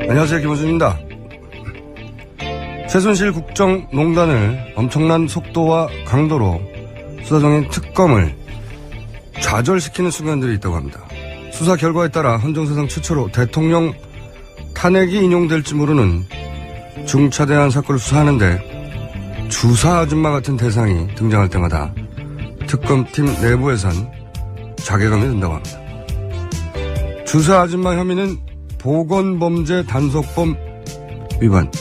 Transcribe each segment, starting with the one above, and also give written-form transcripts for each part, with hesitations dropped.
안녕하세요, 김호준입니다. 최순실 국정농단을 엄청난 속도와 강도로 수사 중인 특검을 좌절시키는 순간들이 있다고 합니다. 수사 결과에 따라 헌정사상 최초로 대통령 탄핵이 인용될지 모르는 중차대한 사건을 수사하는데 주사 아줌마 같은 대상이 등장할 때마다 특검팀 내부에선 자괴감이 든다고 합니다. 주사 아줌마 혐의는 보건범죄 단속범 위반.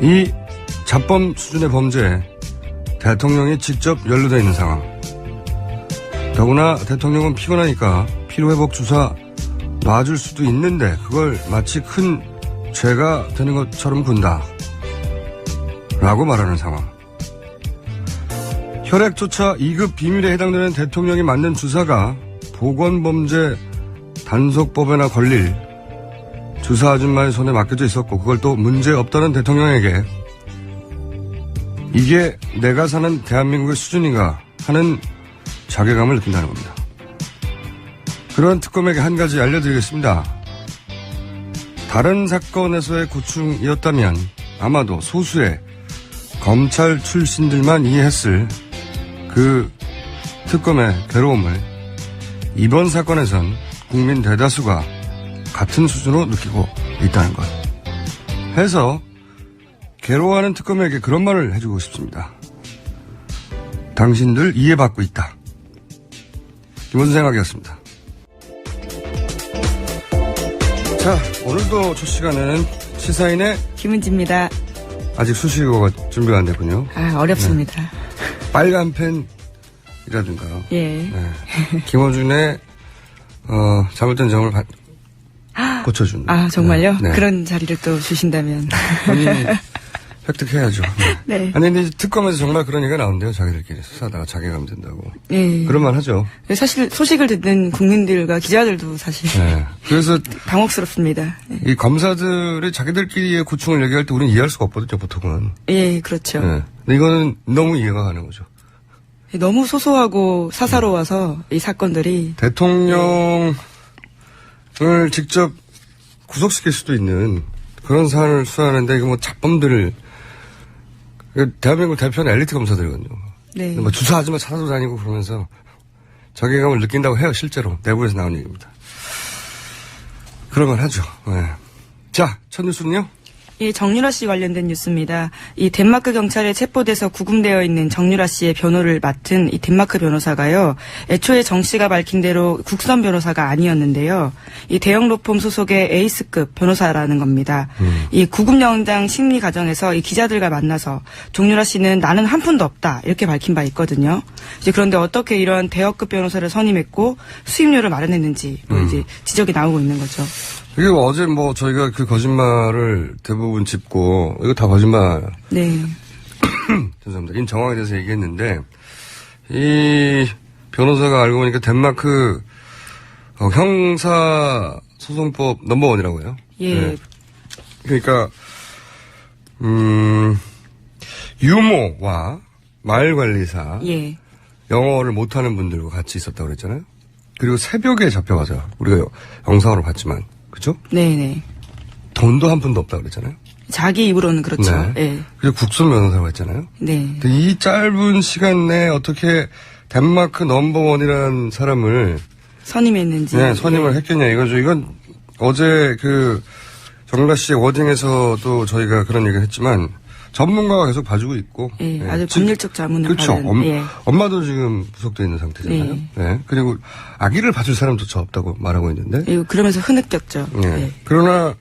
이 자범 수준의 범죄에 대통령이 직접 연루되어 있는 상황. 더구나 대통령은 피곤하니까 피로회복 주사 놔줄 수도 있는데 그걸 마치 큰 죄가 되는 것처럼 군다 라고 말하는 상황. 혈액조차 2급 비밀에 해당되는 대통령이 만든 주사가 보건범죄 단속법에나 걸릴 주사 아줌마의 손에 맡겨져 있었고 그걸 또 문제없다는 대통령에게 이게 내가 사는 대한민국의 수준인가 하는 자괴감을 느낀다는 겁니다. 그런 특검에게 한 가지 알려드리겠습니다. 다른 사건에서의 고충이었다면 아마도 소수의 검찰 출신들만 이해했을 그 특검의 괴로움을 이번 사건에선 국민 대다수가 같은 수준으로 느끼고 있다는 것. 해서 괴로워하는 특검에게 그런 말을 해주고 싶습니다. 당신들 이해받고 있다. 김원준 생각이었습니다. 자, 오늘도 첫 시간에는 시사인의 김은지입니다. 아직 수식어가 준비가 안 됐군요. 어렵습니다. 네. 빨간 펜이라든가. 예. 네. 김원준의 잘못된 점을 고쳐준. 정말요? 네. 그런 자리를 또 주신다면. 본인이 획득해야죠. 네. 아니, 근데 특검에서 정말 그런 얘기가 나온대요. 자기들끼리 수사다가 자괴감 든다고. 예. 그런 말 하죠. 사실 소식을 듣는 국민들과 기자들도 사실. 네. 그래서 당혹스럽습니다. 예. 이 검사들이 자기들끼리의 고충을 얘기할 때 우리는 이해할 수가 없거든요, 보통은. 예, 그렇죠. 네. 근데 이거는 너무 이해가 가는 거죠. 너무 소소하고 사사로워서 이 사건들이. 대통령을 직접 구속시킬 수도 있는 그런 사안을 수사하는데 이거 뭐 잡범들을 대한민국 대표는 엘리트 검사들이거든요. 네. 뭐 주사하지마 찾아다니고 그러면서 자괴감을 느낀다고 해요. 실제로 내부에서 나온 얘기입니다. 그런 걸 하죠. 네. 자, 첫 뉴스는요? 이 정유라 씨 관련된 뉴스입니다. 이 덴마크 경찰에 체포돼서 구금되어 있는 정유라 씨의 변호를 맡은 이 덴마크 변호사가요. 애초에 정 씨가 밝힌 대로 국선 변호사가 아니었는데요. 이 대형 로펌 소속의 에이스급 변호사라는 겁니다. 이 구금영장 심리 과정에서 이 기자들과 만나서 정유라 씨는 나는 한 푼도 없다 이렇게 밝힌 바 있거든요. 이제 그런데 어떻게 이런 대여급 변호사를 선임했고 수임료를 마련했는지 이제 지적이 나오고 있는 거죠. 이게 어제 뭐 저희가 그 거짓말을 대부분 짚고 이거 다 거짓말. 네. 죄송합니다. 인 정황에 대해서 얘기했는데 이 변호사가 알고 보니까 덴마크 형사 소송법 넘버원이라고요. 예. 네. 그러니까 유모와 마을관리사. 예. 영어를 못하는 분들과 같이 있었다고 그랬잖아요. 그리고 새벽에 잡혀가자. 우리가 영상으로 봤지만. 그죠? 네네. 돈도 한 푼도 없다고 그랬잖아요. 자기 입으로는 그렇죠. 네. 예. 그리고 국선 변호사라고 했잖아요. 네. 근데 이 짧은 시간 내에 어떻게 덴마크 넘버원이라는 사람을 선임했는지. 네, 선임을 했겠냐 이거죠. 이건 어제 그 정유라 씨의 워딩에서도 저희가 그런 얘기를 했지만 전문가가 계속 봐주고 있고. 예, 네. 아주 법률적 자문을 그렇죠. 받은. 예. 엄마도 지금 구속되어 있는 상태잖아요. 네. 네. 그리고 아기를 봐줄 사람조차 없다고 말하고 있는데. 예, 그러면서 흐느꼈죠. 네. 예. 그러나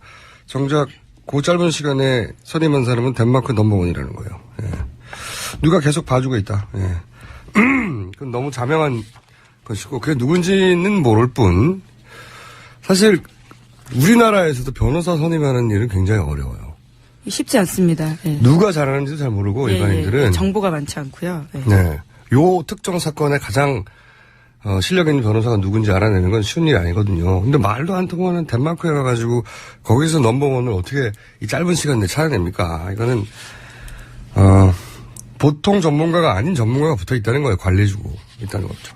정작 그 짧은 시간에 선임한 사람은 덴마크 넘버원이라는 거예요. 예. 누가 계속 봐주고 있다. 예. 그건 너무 자명한 것이고 그게 누군지는 모를 뿐 사실 우리나라에서도 변호사 선임하는 일은 굉장히 어려워요. 쉽지 않습니다. 예. 누가 잘하는지도 잘 모르고 예, 일반인들은 예. 정보가 많지 않고요. 예. 네. 요 특정 사건에 가장 실력 있는 변호사가 누군지 알아내는 건 쉬운 일이 아니거든요. 근데 말도 안 통하는 덴마크에 가가지고 거기서 넘버원을 어떻게 이 짧은 시간 내에 찾아냅니까? 이거는 보통 전문가가 아닌 전문가가 붙어 있다는 거예요. 관리해주고 있다는 거죠.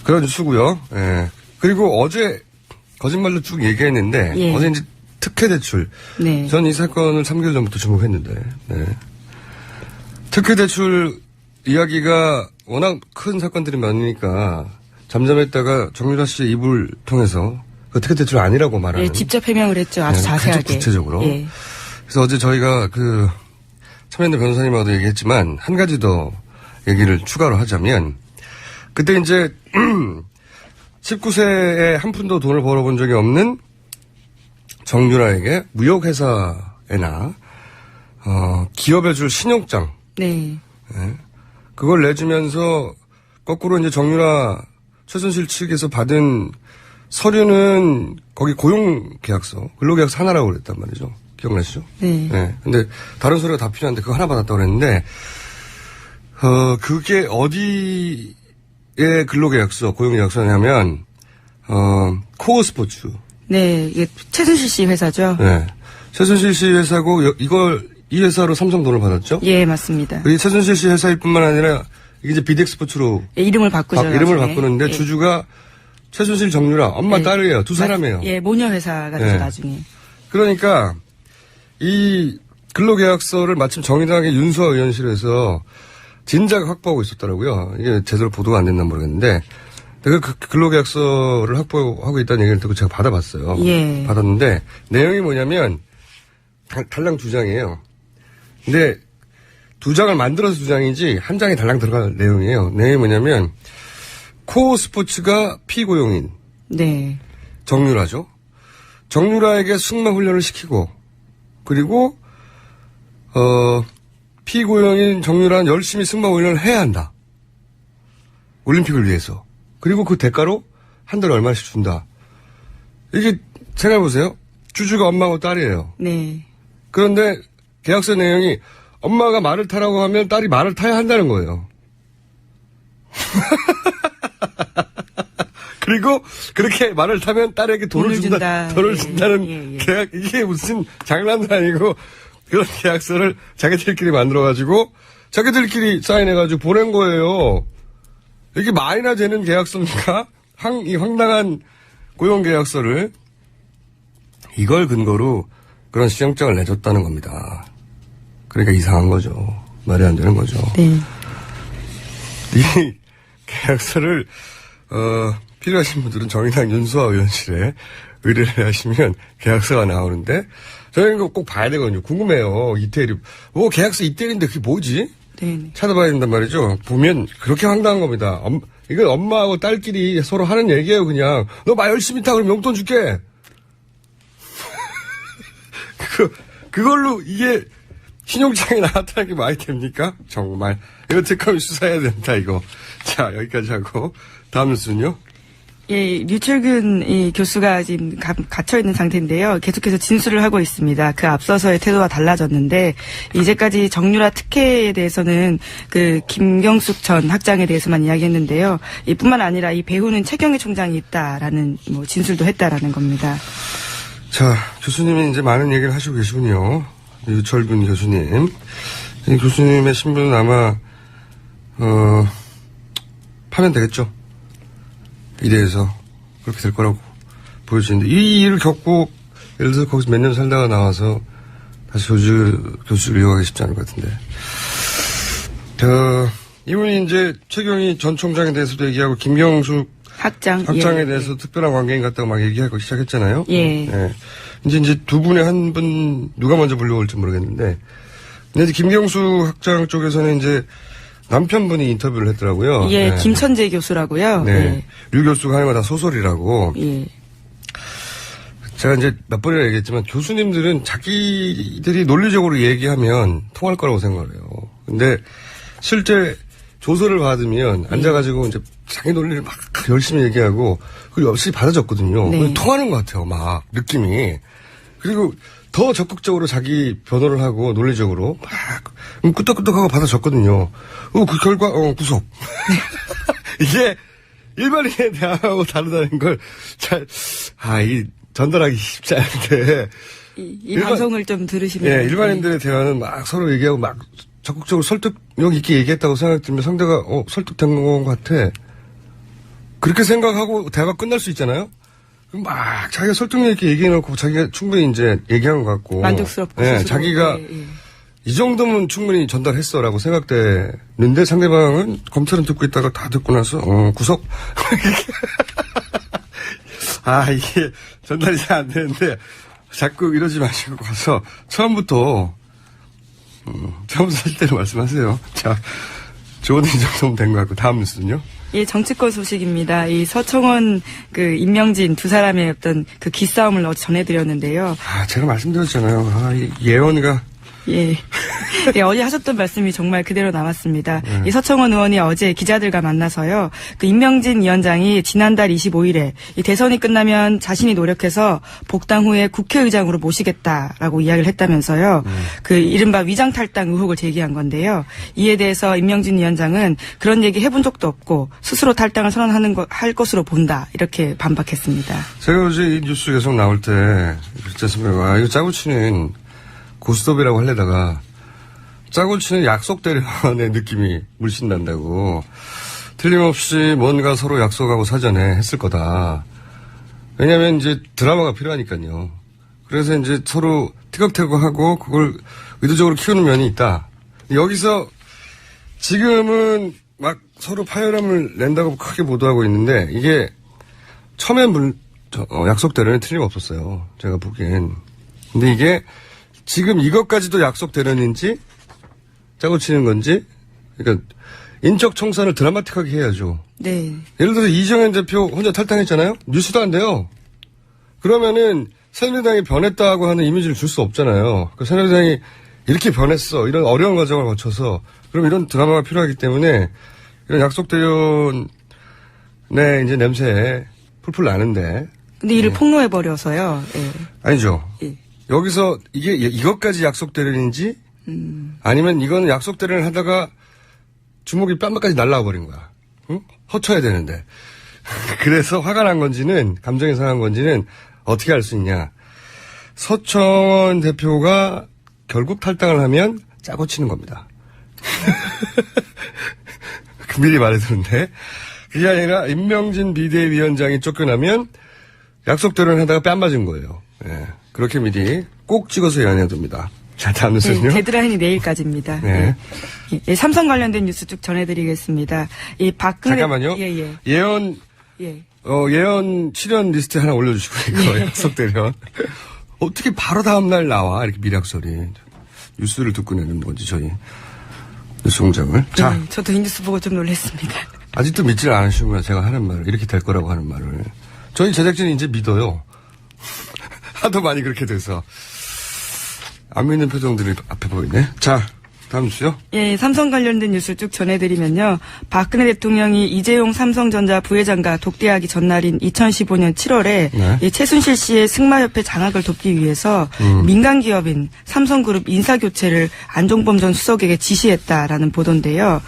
그런 뉴스고요. 예. 그리고 어제 거짓말로 쭉 얘기했는데 예. 어제 이제 특혜 대출. 네. 전 이 사건을 3개월 전부터 주목했는데 네. 특혜 대출 이야기가 워낙 큰 사건들이 많으니까 잠잠했다가 정유라 씨의 입을 통해서 그 특혜 대출 아니라고 말하는. 예, 직접 해명을 했죠. 아주 자세하게. 구체적으로. 예. 그래서 어제 저희가 그 참여연대 변호사님하고도 얘기했지만 한 가지 더 얘기를 추가로 하자면 그때 이제 19세에 한 푼도 돈을 벌어본 적이 없는 정유라에게 무역회사에나 기업에 줄 신용장 네. 그걸 내주면서 거꾸로 이제 정유라 최순실 측에서 받은 서류는 거기 고용계약서, 근로계약서 하나라고 그랬단 말이죠. 기억나시죠? 네. 네. 근데 다른 서류가 다 필요한데 그거 하나 받았다고 그랬는데 그게 어디에 근로계약서, 고용계약서냐면 코어 스포츠. 네. 이게 최순실 씨 회사죠. 네. 최순실 씨 회사고 이 회사로 삼성 돈을 받았죠? 예, 맞습니다. 이 최순실 씨 회사일 뿐만 아니라 이게 이제 비덱스포츠로 예, 이름을 바꾸죠. 이름을 나중에. 바꾸는데 예. 주주가 최순실 정유라 엄마 딸이에요. 두 사람이에요. 예, 모녀 회사가 되죠, 네. 나중에. 그러니까 이 근로계약서를 마침 정의당의 윤수아 의원실에서 진작 확보하고 있었더라고요. 이게 제대로 보도가 안 됐나 모르겠는데 내가 그 근로계약서를 확보하고 있다는 얘기를 듣고 제가 받아봤어요. 예. 받았는데 내용이 뭐냐면 달랑 2장이에요. 근데 2장을 만들어서 2장이지 한 장에 달랑 들어갈 내용이에요. 내용이 뭐냐면 코어 스포츠가 피고용인 네. 정유라죠. 정유라에게 승마 훈련을 시키고 그리고 피고용인 정유라는 열심히 승마 훈련을 해야 한다. 올림픽을 위해서. 그리고 그 대가로 한 달에 얼마씩 준다. 이게 생각해보세요. 주주가 엄마하고 딸이에요. 네. 그런데 계약서 내용이 엄마가 말을 타라고 하면 딸이 말을 타야 한다는 거예요. 그리고 그렇게 말을 타면 딸에게 돈을 준다. 돈을 예, 준다는 예. 계약, 이게 무슨 장난도 아니고 그런 계약서를 자기들끼리 만들어가지고 자기들끼리 사인해가지고 보낸 거예요. 이게 말이나 되는 계약서입니까? 이 황당한 고용계약서를 이걸 근거로 그런 시정장을 내줬다는 겁니다. 그러니까 이상한 거죠. 말이 안 되는 거죠. 네. 이 계약서를 필요하신 분들은 정의당 윤수아 의원실에 의뢰를 하시면 계약서가 나오는데 저희는 그거 꼭 봐야 되거든요. 궁금해요. 이태리 계약서 이태리인데 그게 뭐지? 네. 찾아봐야 된단 말이죠. 보면 그렇게 황당한 겁니다. 이건 엄마하고 딸끼리 서로 하는 얘기예요. 그냥 너 말 열심히 타 그럼 용돈 줄게. 그걸로 이게 신용장에 나왔다는 게 말이 됩니까? 정말. 이거 특검이 수사해야 된다, 이거. 자, 여기까지 하고. 다음 뉴스는요? 예, 류철균 이 교수가 지금 갇혀있는 상태인데요. 계속해서 진술을 하고 있습니다. 그 앞서서의 태도와 달라졌는데, 이제까지 정유라 특혜에 대해서는 그 김경숙 전 학장에 대해서만 이야기했는데요. 이뿐만 아니라 이 배후는 최경희 총장이 있다라는 진술도 했다라는 겁니다. 자, 교수님이 이제 많은 얘기를 하시고 계시군요. 유철균 교수님. 이 교수님의 신분은 아마, 파면 되겠죠. 이래서 그렇게 될 거라고 보여지는데, 이 일을 겪고, 예를 들어서 거기서 몇 년 살다가 나와서 다시 교수를 이어가기 쉽지 않을 것 같은데. 이분이 이제 최경희 전 총장에 대해서도 얘기하고, 김경숙 학장에 대해서 특별한 관계인 것 같다고 막 얘기하고 시작했잖아요. 예. 네. 이제 두 분의 한 분, 누가 먼저 불려올지 모르겠는데, 근데 이제 김경수 학장 쪽에서는 이제 남편분이 인터뷰를 했더라고요. 예, 네. 김천재 교수라고요. 네. 예. 류 교수가 하는 거 다 소설이라고. 예. 제가 이제 몇 번이나 얘기했지만 교수님들은 자기들이 논리적으로 얘기하면 통할 거라고 생각을 해요. 근데 실제 조서를 받으면 앉아가지고 이제 자기 논리를 막 열심히 얘기하고 그리고 열심히 받아줬거든요. 네. 통하는 것 같아요. 막 느낌이. 그리고 더 적극적으로 자기 변호를 하고 논리적으로 막 끄떡끄떡하고 받아줬거든요. 그 결과 구속. 이게 일반인의 대화하고 다르다는 걸 이 전달하기 쉽지 않은데. 이 방송을 좀 들으시면. 예, 일반인들의 대화는 막 서로 얘기하고 막 적극적으로 설득력 있게 얘기했다고 생각 들면 상대가 설득된 것 같아. 그렇게 생각하고 대화가 끝날 수 있잖아요. 막 자기가 설득력 있게 얘기해놓고 자기가 충분히 이제 얘기한 것 같고. 만족스럽고. 네, 스스로. 자기가 예, 예. 이 정도면 충분히 전달했어라고 생각되는데 상대방은 검찰은 듣고 있다가 다 듣고 나서 구속. 아 이게 전달이 잘 안 되는데 자꾸 이러지 마시고 가서 처음부터 사실대로 말씀하세요. 자, 좋은 이 정도면 된 것 같고 다음 뉴스는요. 예, 정치권 소식입니다. 이 서청원, 임명진 두 사람의 어떤 기싸움을 전해드렸는데요. 아, 제가 말씀드렸잖아요. 아, 이 예언가. 예. 예, 어제 하셨던 말씀이 정말 그대로 남았습니다. 이 서청원 의원이 어제 기자들과 만나서요. 임명진 위원장이 지난달 25일에 이 대선이 끝나면 자신이 노력해서 복당 후에 국회의장으로 모시겠다라고 이야기를 했다면서요. 이른바 위장 탈당 의혹을 제기한 건데요. 이에 대해서 임명진 위원장은 그런 얘기 해본 적도 없고 스스로 탈당을 할 것으로 본다. 이렇게 반박했습니다. 제가 어제 이 뉴스 계속 나올 때 그랬지 않습니까? 이거 짜고 치는 고스톱이라고 하려다가 짜고 치는 약속 대련의 느낌이 물씬 난다고. 틀림없이 뭔가 서로 약속하고 사전에 했을 거다. 왜냐하면 이제 드라마가 필요하니까요. 그래서 이제 서로 티격태격하고 그걸 의도적으로 키우는 면이 있다. 여기서 지금은 막 서로 파열음을 낸다고 크게 보도하고 있는데 이게 처음엔 약속 대련이 틀림없었어요. 제가 보기엔. 근데 이게 지금 이것까지도 약속 대련인지 짜고 치는 건지 그러니까 인적 청산을 드라마틱하게 해야죠. 네. 예를 들어서 이정현 대표 혼자 탈당했잖아요. 뉴스도 안 돼요. 그러면은 새누리당이 변했다고 하는 이미지를 줄 수 없잖아요. 그 새누리당이 이렇게 변했어. 이런 어려운 과정을 거쳐서 그럼 이런 드라마가 필요하기 때문에 이런 약속 대련의 이제 냄새 풀풀 나는데. 근데 이를 폭로해버려서요. 예. 아니죠. 예. 여기서 이것까지 약속 대련인지 아니면 이거는 약속 대련을 하다가 주먹이 뺨까지 날라와 버린 거야. 응? 허쳐야 되는데. 그래서 화가 난 건지는 감정이 상한 건지는 어떻게 알 수 있냐. 서청원 대표가 결국 탈당을 하면 짜고 치는 겁니다. 미리 말해두는데 그게 아니라 임명진 비대위원장이 쫓겨나면 약속 대련을 하다가 뺨 맞은 거예요. 예. 그렇게 미리 꼭 찍어서 예언해둡니다. 자, 다음 뉴스는요. 네, 데드라인이 내일까지입니다. 네. 예, 삼성 관련된 뉴스 쭉 전해드리겠습니다. 이 박근혜 잠깐만요. 예언 예. 예언 출연 리스트 하나 올려주시고 이거 약속 대련 어떻게 바로 다음날 나와 이렇게 미락설이 뉴스를 듣고 내는 건지 저희 뉴스 공장을. 자, 저도 이 뉴스 보고 좀 놀랐습니다. 아직도 믿질 않으시구나 제가 하는 말을 이렇게 될 거라고 하는 말을 저희 제작진이 이제 믿어요. 하도 많이 그렇게 돼서 안 믿는 표정들이 앞에 보이네. 자, 다음 뉴스요. 예, 삼성 관련된 뉴스 쭉 전해드리면요. 박근혜 대통령이 이재용 삼성전자 부회장과 독대하기 전날인 2015년 7월에 네. 이 최순실 씨의 승마협회 장악을 돕기 위해서 민간 기업인 삼성그룹 인사교체를 안종범 전 수석에게 지시했다라는 보도인데요.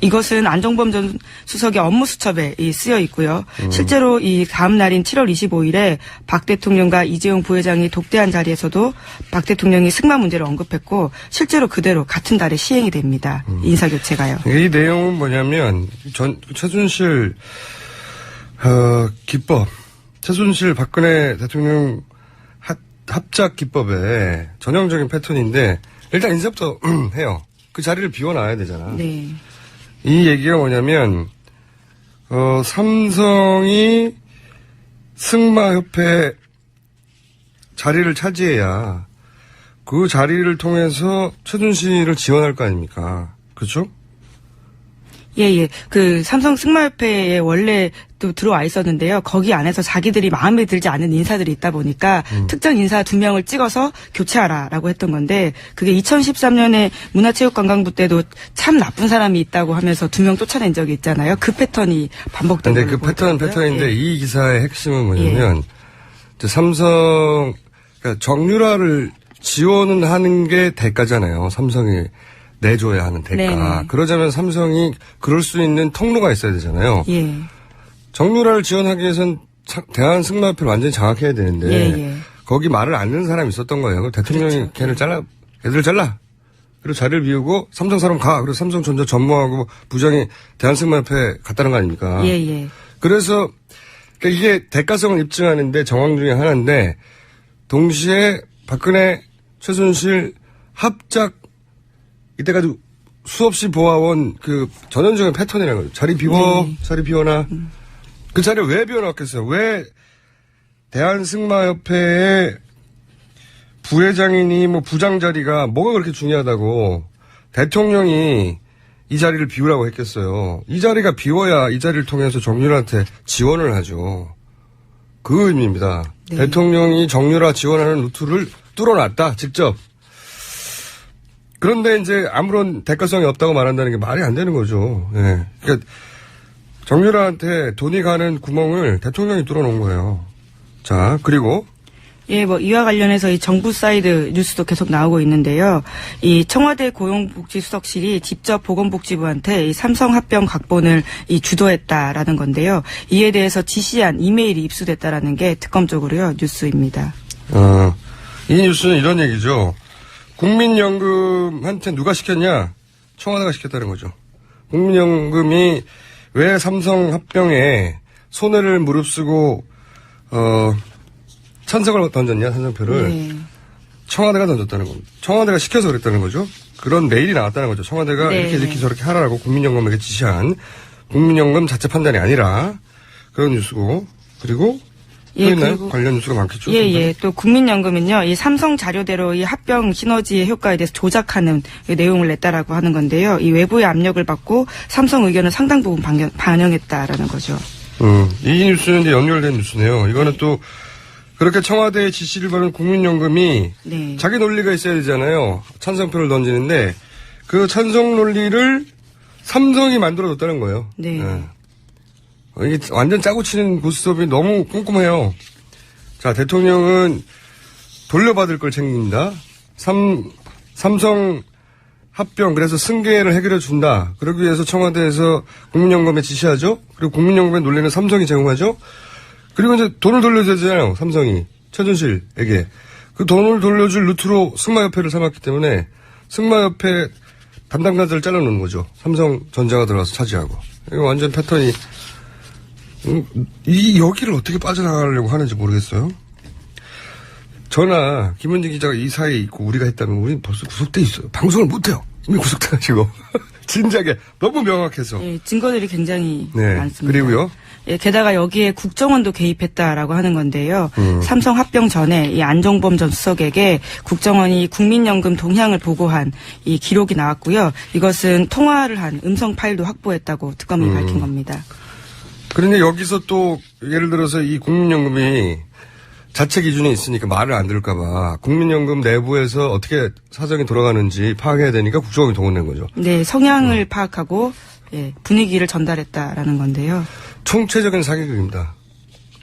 이것은 안종범 전 수석의 업무 수첩에 쓰여 있고요. 실제로 이 다음 날인 7월 25일에 박 대통령과 이재용 부회장이 독대한 자리에서도 박 대통령이 승마 문제를 언급했고 실제로 그대로 같은 달에 시행이 됩니다. 인사교체가요. 이 내용은 뭐냐면 최순실 기법, 최순실 박근혜 대통령 합작 기법의 전형적인 패턴인데 일단 인사부터 해요. 그 자리를 비워놔야 되잖아. 네. 이 얘기가 뭐냐면 삼성이 승마협회 자리를 차지해야 그 자리를 통해서 최순실을 지원할 거 아닙니까? 그렇죠? 예. 그 삼성 승마협회에 원래 또 들어와 있었는데요. 거기 안에서 자기들이 마음에 들지 않은 인사들이 있다 보니까 특정 인사 2명을 찍어서 교체하라라고 했던 건데 그게 2013년에 문화체육관광부 때도 참 나쁜 사람이 있다고 하면서 2명 쫓아낸 적이 있잖아요. 그 패턴이 반복된 근데 걸로 그 패턴인데 예. 이 기사의 핵심은 뭐냐면 이제 삼성 그러니까 정유라를 지원은 하는 게 대가잖아요. 삼성이 내줘야 하는 대가. 네네. 그러자면 삼성이 그럴 수 있는 통로가 있어야 되잖아요. 예. 정유라를 지원하기 위해선 대한승마협회를 완전히 장악해야 되는데 예. 거기 말을 안 듣는 사람이 있었던 거예요. 대통령이 그렇죠. 걔들 잘라. 그리고 자리를 비우고 삼성 사람 가. 그래서 삼성전자 전무하고 부장이 대한승마협회 갔다는 거 아닙니까? 예. 그래서 그러니까 이게 대가성을 입증하는데 정황 중에 하나인데 동시에 박근혜, 최순실 합작 이때까지 수없이 보아온 그 전형적인 패턴이라는 거죠. 자리 비워, 자리 비워놔. 그 자리를 왜 비워놨겠어요? 왜 대한승마협회의 부회장이니 뭐 부장 자리가 뭐가 그렇게 중요하다고 대통령이 이 자리를 비우라고 했겠어요. 이 자리가 비워야 이 자리를 통해서 정유라한테 지원을 하죠. 그 의미입니다. 네. 대통령이 정유라 지원하는 루트를 뚫어놨다, 직접. 그런데 이제 아무런 대가성이 없다고 말한다는 게 말이 안 되는 거죠. 예. 그러니까 정유라한테 돈이 가는 구멍을 대통령이 뚫어놓은 거예요. 자, 그리고 예, 뭐 이와 관련해서 이 정부 사이드 뉴스도 계속 나오고 있는데요. 이 청와대 고용복지수석실이 직접 보건복지부한테 이 삼성 합병 각본을 이 주도했다라는 건데요. 이에 대해서 지시한 이메일이 입수됐다라는 게 특검적으로요 뉴스입니다. 이 뉴스는 이런 얘기죠. 국민연금한테 누가 시켰냐? 청와대가 시켰다는 거죠. 국민연금이 왜 삼성 합병에 손해를 무릅쓰고 찬성을 던졌냐, 찬성표를. 네. 청와대가 던졌다는 겁니다. 청와대가 시켜서 그랬다는 거죠. 그런 메일이 나왔다는 거죠. 청와대가 네. 이렇게 저렇게 하라고 국민연금에게 지시한 국민연금 자체 판단이 아니라 그런 뉴스고. 그리고 또 예, 있나요? 그리고 관련 뉴스가 많겠죠. 예, 예. 또 국민연금은요, 이 삼성 자료대로 이 합병 시너지의 효과에 대해서 조작하는 내용을 냈다라고 하는 건데요. 이 외부의 압력을 받고 삼성 의견을 상당 부분 반영했다라는 거죠. 이 뉴스는 이제 연결된 뉴스네요. 이거는 또 그렇게 청와대의 지시를 받은 국민연금이 네. 자기 논리가 있어야 되잖아요. 찬성표를 던지는데 그 찬성 논리를 삼성이 만들어줬다는 거예요. 네. 이게 완전 짜고 치는 고스톱이 너무 꼼꼼해요. 자, 대통령은 돌려받을 걸 챙긴다. 삼성 합병, 그래서 승계를 해결해 준다. 그러기 위해서 청와대에서 국민연금에 지시하죠. 그리고 국민연금의 논리는 삼성이 제공하죠. 그리고 이제 돈을 돌려줘야 되잖아요. 삼성이. 최순실에게. 그 돈을 돌려줄 루트로 승마협회를 삼았기 때문에 승마협회 담당자들을 잘라놓는 거죠. 삼성전자가 들어가서 차지하고. 이거 완전 패턴이 이 여기를 어떻게 빠져나가려고 하는지 모르겠어요. 저나 김은지 기자가 이 사이에 있고 우리가 했다면 우리는 벌써 구속돼 있어요. 방송을 못해요. 이미 구속돼가지고. 진작에 너무 명확해서. 예, 증거들이 굉장히 네. 많습니다. 그리고요. 예, 게다가 여기에 국정원도 개입했다라고 하는 건데요. 삼성 합병 전에 이 안종범 전 수석에게 국정원이 국민연금 동향을 보고한 이 기록이 나왔고요. 이것은 통화를 한 음성 파일도 확보했다고 특검이 밝힌 겁니다. 그런데 여기서 또 예를 들어서 이 국민연금이 자체 기준이 있으니까 말을 안 들을까봐 국민연금 내부에서 어떻게 사정이 돌아가는지 파악해야 되니까 국정원이 동원된 거죠. 네, 성향을 파악하고 예, 분위기를 전달했다라는 건데요. 총체적인 사기극입니다.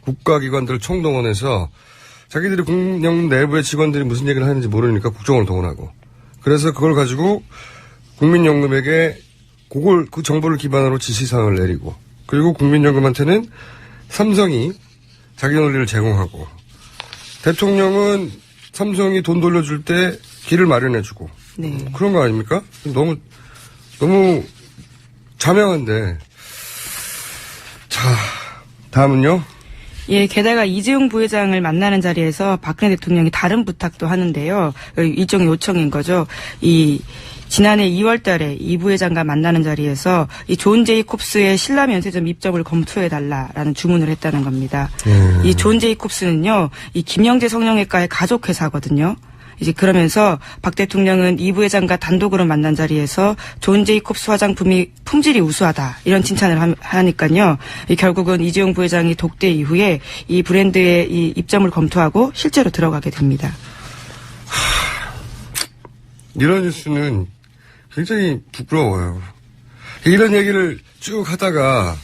국가기관들을 총동원해서 자기들이 국민연금 내부의 직원들이 무슨 얘기를 하는지 모르니까 국정원을 동원하고 그래서 그걸 가지고 국민연금에게 그 정보를 기반으로 지시사항을 내리고 그리고 국민연금한테는 삼성이 자기 논리를 제공하고 대통령은 삼성이 돈 돌려줄 때 길을 마련해주고 네. 그런 거 아닙니까? 너무 자명한데. 자, 다음은요. 예, 게다가 이재용 부회장을 만나는 자리에서 박근혜 대통령이 다른 부탁도 하는데요. 일종의 요청인 거죠. 지난해 2월 달에 이 부회장과 만나는 자리에서 이 존 제이콥스의 신라 면세점 입점을 검토해달라라는 주문을 했다는 겁니다. 이 존 제이콥스는요, 이 김영재 성형외과의 가족 회사거든요. 이제 그러면서 박 대통령은 이 부회장과 단독으로 만난 자리에서 존 제이콥스 화장품이 품질이 우수하다 이런 칭찬을 하니까요. 결국은 이재용 부회장이 독대 이후에 이 브랜드의 이 입점을 검토하고 실제로 들어가게 됩니다. 이런 뉴스는 굉장히 부끄러워요. 이런 얘기를 쭉 하다가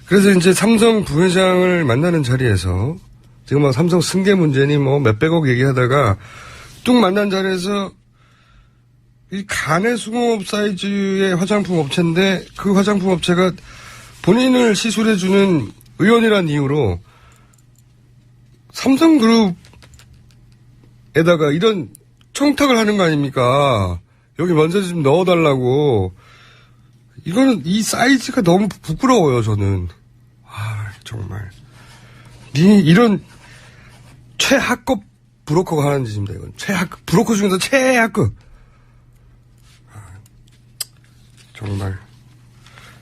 그래서 이제 삼성 부회장을 만나는 자리에서 지금 막 삼성 승계 문제니 뭐 몇백억 얘기하다가 뚝 만난 자리에서 이 간의 수공업 사이즈의 화장품 업체인데 그 화장품 업체가 본인을 시술해주는 의원이란 이유로 삼성그룹에다가 이런 청탁을 하는 거 아닙니까? 여기 먼저 좀 넣어달라고. 이거는 이 사이즈가 너무 부끄러워요, 저는. 정말. 이런 최하급 브로커가 하는 짓입니다, 이건. 브로커 중에서 최하급. 정말.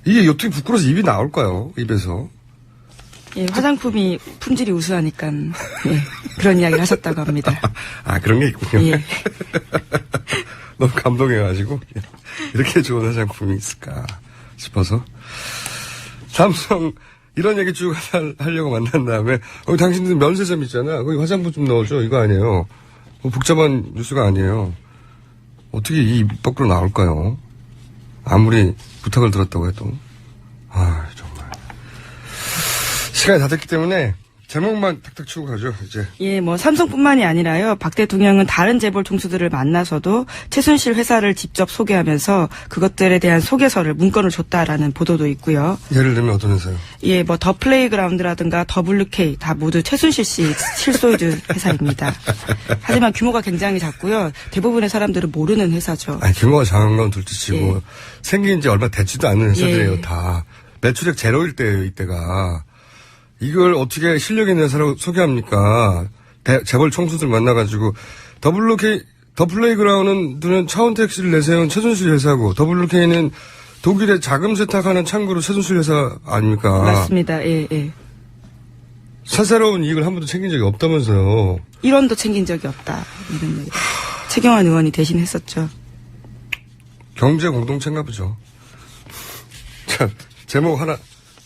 이게 어떻게 부끄러워서 입이 나올까요? 입에서. 예, 화장품이 품질이 우수하니까 예, 그런 이야기를 하셨다고 합니다. 그런 게 있군요. 예. 너무 감동해가지고 이렇게 좋은 화장품이 있을까 싶어서. 삼성 이런 얘기 쭉 하려고 만난 다음에 당신들 면세점 있잖아. 거기 화장품 좀 넣어줘. 이거 아니에요. 복잡한 뉴스가 아니에요. 어떻게 이 입 밖으로 나올까요? 아무리 부탁을 들었다고 해도. 정말. 시간이 다 됐기 때문에 제목만 탁탁 치고 가죠, 이제. 예, 뭐 삼성뿐만이 아니라요. 박 대통령은 다른 재벌 총수들을 만나서도 최순실 회사를 직접 소개하면서 그것들에 대한 소개서를 문건을 줬다라는 보도도 있고요. 예를 들면 어떤 회사요? 예, 뭐 더 플레이그라운드라든가 WK 다 모두 최순실 씨 실소유주 회사입니다. 하지만 규모가 굉장히 작고요. 대부분의 사람들은 모르는 회사죠. 규모가 작은 건 둘째치고 예. 생긴 지 얼마 되지도 않은 회사들이에요, 예. 다. 매출액 제로일 때예요, 이때가. 이걸 어떻게 실력 있는 회사로 소개합니까? 재벌 총수들 만나가지고 WK 더 플레이그라운드는 차은택 씨를 내세운 최순실 회사고 WK는 독일에 자금 세탁하는 창구로 최순실 회사 아닙니까? 맞습니다. 예, 예. 사사로운 이익을 한 번도 챙긴 적이 없다면서요. 1원도 챙긴 적이 없다. 이런 얘기. 최경환 의원이 대신 했었죠. 경제 공동체인가 보죠. 자, 제목 하나,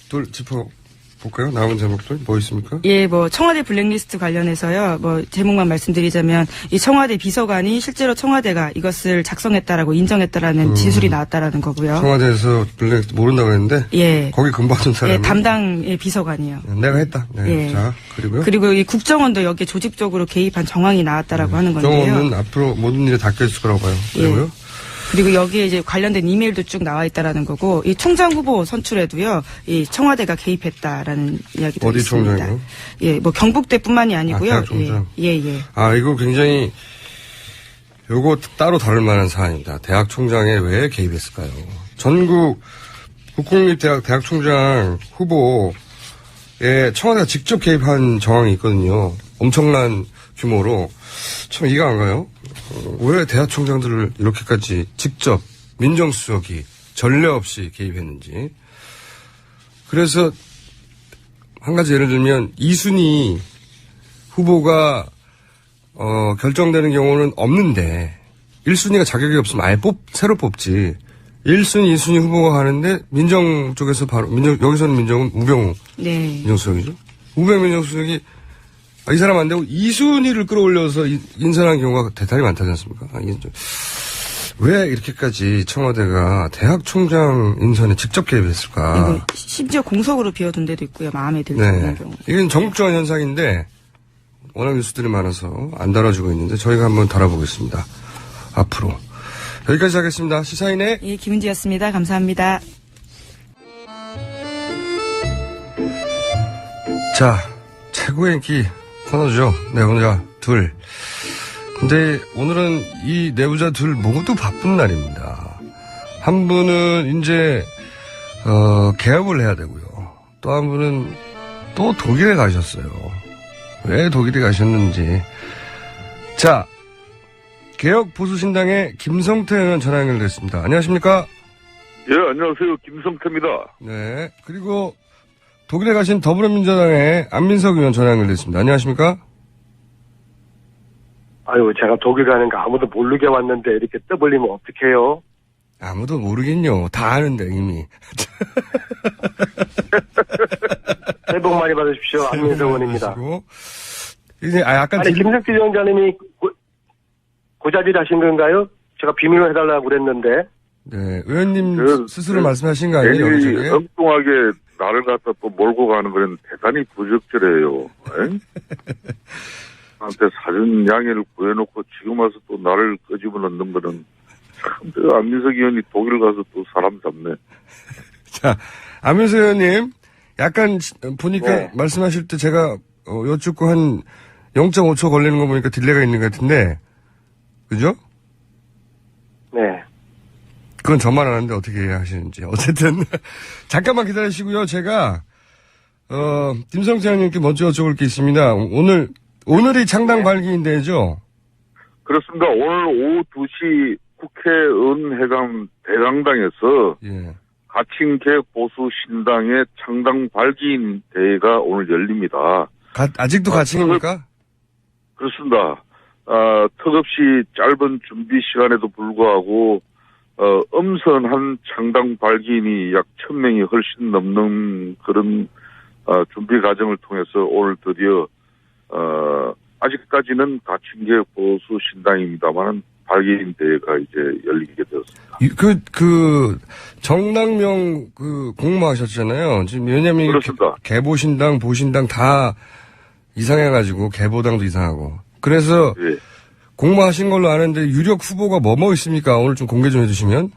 둘 짚어볼까요? 나온 제목들 뭐 있습니까? 예, 뭐 청와대 블랙리스트 관련해서요. 뭐 제목만 말씀드리자면 이 청와대 비서관이 실제로 청와대가 이것을 작성했다라고 인정했다라는 진술이 나왔다라는 거고요. 청와대에서 블랙리스트 모른다고 했는데 예. 거기 근무하는 사람이 예, 담당 비서관이요. 내가 했다. 네. 예. 자, 그리고요. 그리고 이 국정원도 여기에 조직적으로 개입한 정황이 나왔다라고 하는 건데요. 국정원은 앞으로 모든 일에 닦여 있을 거라고 봐요. 그리고요. 예. 그리고 여기에 이제 관련된 이메일도 쭉 나와 있다라는 거고, 이 총장 후보 선출에도요, 이 청와대가 개입했다라는 이야기도 어디 있습니다. 총장이요? 예, 뭐 경북대뿐만이 아니고요. 대학 총장. 예. 이거 굉장히 요거 따로 다룰 만한 사안입니다. 대학 총장에 왜 개입했을까요? 전국 국공립대학 총장 후보에 청와대가 직접 개입한 정황이 있거든요. 엄청난 규모로. 참 이해가 안 가요? 왜 대학 총장들을 이렇게까지 직접 민정수석이 전례 없이 개입했는지. 그래서 한 가지 예를 들면 이순희 후보가 결정되는 경우는 없는데 1순위가 자격이 없으면 아예 새로 뽑지. 1순위, 2순위 후보가 가는데 민정 쪽에서 여기서는 민정은 우병우 네. 민정수석이죠. 우병우 민정수석이 이 사람 안 되고 2순위를 끌어올려서 인선한 경우가 대단히 많다지 않습니까? 왜 이렇게까지 청와대가 대학 총장 인선에 직접 개입했을까? 이거 심지어 공석으로 비워둔 데도 있고요. 마음에 들지 네. 않는 경우. 이건 전국적인 현상인데 워낙 뉴스들이 많아서 안 다뤄지고 있는데 저희가 한번 다뤄보겠습니다. 앞으로. 여기까지 하겠습니다. 시사인의 예, 김은지였습니다. 감사합니다. 자, 최고의 인기 코너죠. 내부자 둘. 근데 오늘은 이 내부자 둘 모두 바쁜 날입니다. 한 분은 이제 개업을 해야 되고요. 또 한 분은 또 독일에 가셨어요. 왜 독일에 가셨는지. 자, 개혁보수신당의 김성태 의원 전화 연결됐습니다. 안녕하십니까? 예, 안녕하세요. 김성태입니다. 네. 그리고 독일에 가신 더불어민주당의 안민석 의원 전화 연결됐습니다. 안녕하십니까? 아유, 제가 독일 가는 거 아무도 모르게 왔는데 이렇게 떠벌리면 어떡해요? 아무도 모르겠요. 다 아는데 이미. 새해 복 많이 받으십시오. 안민석 의원입니다. 이제 약간 아니, 김성태 위원장님이 고자질 하신 건가요? 제가 비밀로 해달라고 그랬는데. 네, 의원님 스스로 말씀하신 거 아니에요? 괜히 여기저기? 엉뚱하게 나를 갖다 또 몰고 가는 건 대단히 부적절해요. 한테 사전 양해를 구해놓고 지금 와서 또 나를 끄집어 넣는 거는 참, 안민석 의원이 독일 가서 또 사람 잡네. 자, 안민석 의원님, 약간 보니까 네. 말씀하실 때 제가 여쭙고 한 0.5초 걸리는 거 보니까 딜레이가 있는 것 같은데, 그죠? 네. 그건 저만 아는데 어떻게 하시는지. 어쨌든 잠깐만 기다리시고요. 제가 김성태 의원님께 먼저 여쭤볼 게 있습니다. 오늘이 창당 발기인데죠? 그렇습니다. 오늘 오후 2시 국회의원회관 대강당에서 예. 가칭개혁보수신당의 창당 발기인 대회가 오늘 열립니다. 아직도 가칭입니까? 그렇습니다. 턱없이 짧은 준비 시간에도 불구하고 엄선한 창당 발기인이 약 1000명이 훨씬 넘는 그런 준비 과정을 통해서 오늘 드디어 아직까지는 가칭개혁보수신당입니다만 발기인 대회가 이제 열리게 되었습니다. 정당명 공모하셨잖아요. 지금 왜냐면 그렇습니다. 개보신당, 보신당 다 이상해가지고 개보당도 이상하고. 그래서 예. 공모하신 걸로 아는데 유력 후보가 뭐 있습니까? 오늘 좀 공개 좀 해주시면.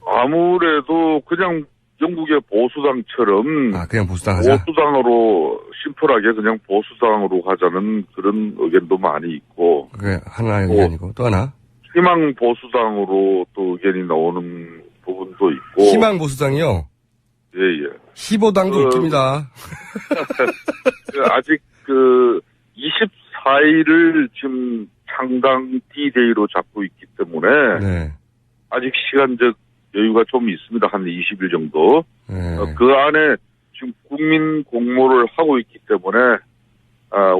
아무래도 그냥 영국의 보수당처럼 그냥 보수당 하자. 보수당으로 심플하게 그냥 보수당으로 가자는 그런 의견도 많이 있고 그게 하나의 의견이고 또 하나. 희망 보수당으로 또 의견이 나오는 부분도 있고. 희망 보수당이요? 예예. 희보당도 웃깁니다. 아직 24일을 지금 창당 D-Day로 잡고 있기 때문에 네. 아직 시간적 여유가 좀 있습니다. 한 20일 정도. 네. 그 안에 지금 국민 공모를 하고 있기 때문에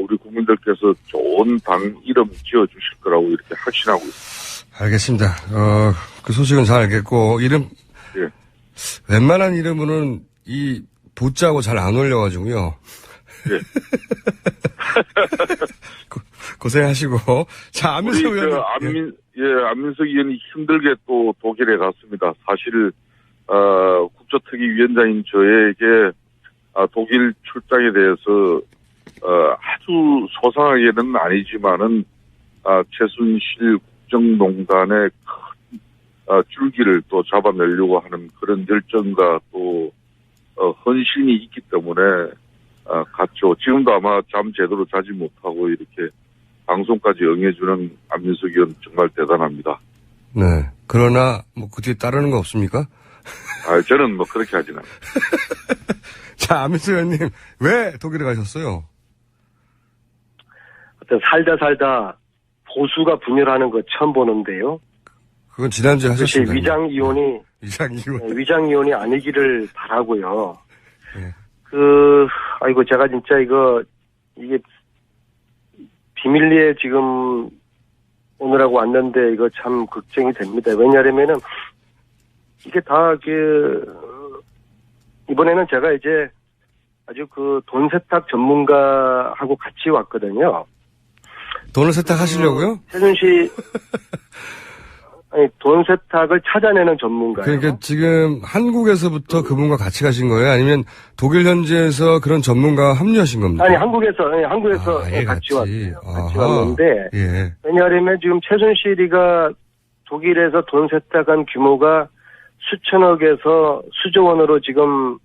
우리 국민들께서 좋은 당 이름 지어주실 거라고 이렇게 확신하고 있습니다. 알겠습니다. 그 소식은 잘 알겠고 이름 예. 웬만한 이름으로는 이 보자고 잘 안 올려가지고요. 예. 고생하시고. 자, 안민석 우리 의원님. 안민석 의원이 힘들게 또 독일에 갔습니다. 사실 국조특위위원장인 저에게 독일 출장에 대해서 아주 소상하게는 아니지만은 최순실 국정농단의 큰 줄기를 또 잡아내려고 하는 그런 열정과 또 헌신이 있기 때문에 갔죠. 지금도 아마 잠 제대로 자지 못하고 이렇게 방송까지 응해주는 안민석 의원 정말 대단합니다. 네. 그러나 그 뒤에 따르는 거 없습니까? 저는 그렇게 하진 않아요. 자, 안민석 의원님 왜 독일에 가셨어요? 어떤 살다 보수가 분열하는 거 처음 보는데요. 그건 지난주에 그것이 하셨습니다. 위장이혼이 아니기를 바라고요. 네. 아이고 제가 진짜 이게 비밀리에 지금 오느라고 왔는데 이거 참 걱정이 됩니다. 왜냐하면은 이게 다 이번에는 제가 이제 아주 돈 세탁 전문가하고 같이 왔거든요. 돈을 세탁하시려고요? 최순실 돈 세탁을 찾아내는 전문가예요. 그러니까 지금 한국에서부터 그분과 같이 가신 거예요? 아니면 독일 현지에서 그런 전문가와 합류하신 겁니까? 아니 한국에서 같이 왔어요. 같이 왔는데 예. 왜냐하면 지금 최순실이가 독일에서 돈 세탁한 규모가 수천억에서 수조 원으로 지금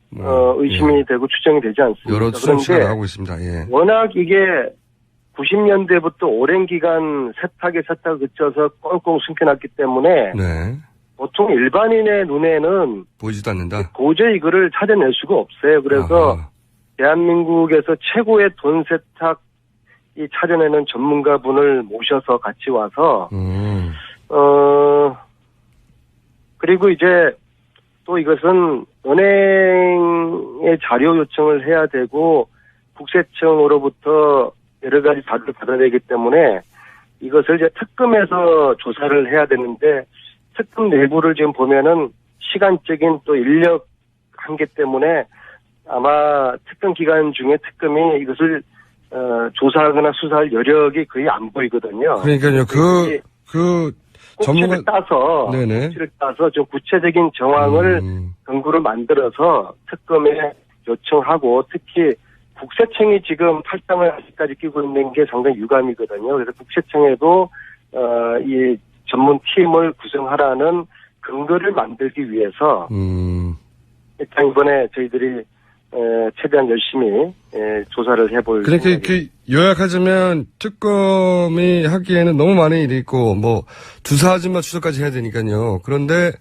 의심이 되고 추정이 되지 않습니다. 여러 수치가 나오고 있습니다. 예. 워낙 이게 90년대부터 오랜 기간 세탁에 그쳐서 꽁꽁 숨겨놨기 때문에 네. 보통 일반인의 눈에는 보이지도 않는다. 도저히 이거를 찾아낼 수가 없어요. 그래서 대한민국에서 최고의 돈 세탁 찾아내는 전문가분을 모셔서 같이 와서 그리고 이제 또 이것은 은행에 자료 요청을 해야 되고 국세청으로부터 여러 가지 자료를 받아야 되기 때문에 이것을 이제 특검에서 조사를 해야 되는데 특검 내부를 지금 보면은 시간적인 또 인력 한계 때문에 아마 특검 기간 중에 특검이 이것을 조사하거나 수사할 여력이 거의 안 보이거든요. 그러니까요. 꼭지를 따서 좀 구체적인 정황을 근거로 만들어서 특검에 요청하고 특히 국세청이 지금 탈당을 아직까지 끼고 있는 게 상당히 유감이거든요. 그래서 국세청에도 이 전문 팀을 구성하라는 근거를 만들기 위해서 일단 이번에 저희들이 최대한 열심히 조사를 해볼. 그러니까 요약하자면 특검이 하기에는 너무 많은 일이 있고 두사하지마 추적까지 해야 되니까요. 그런데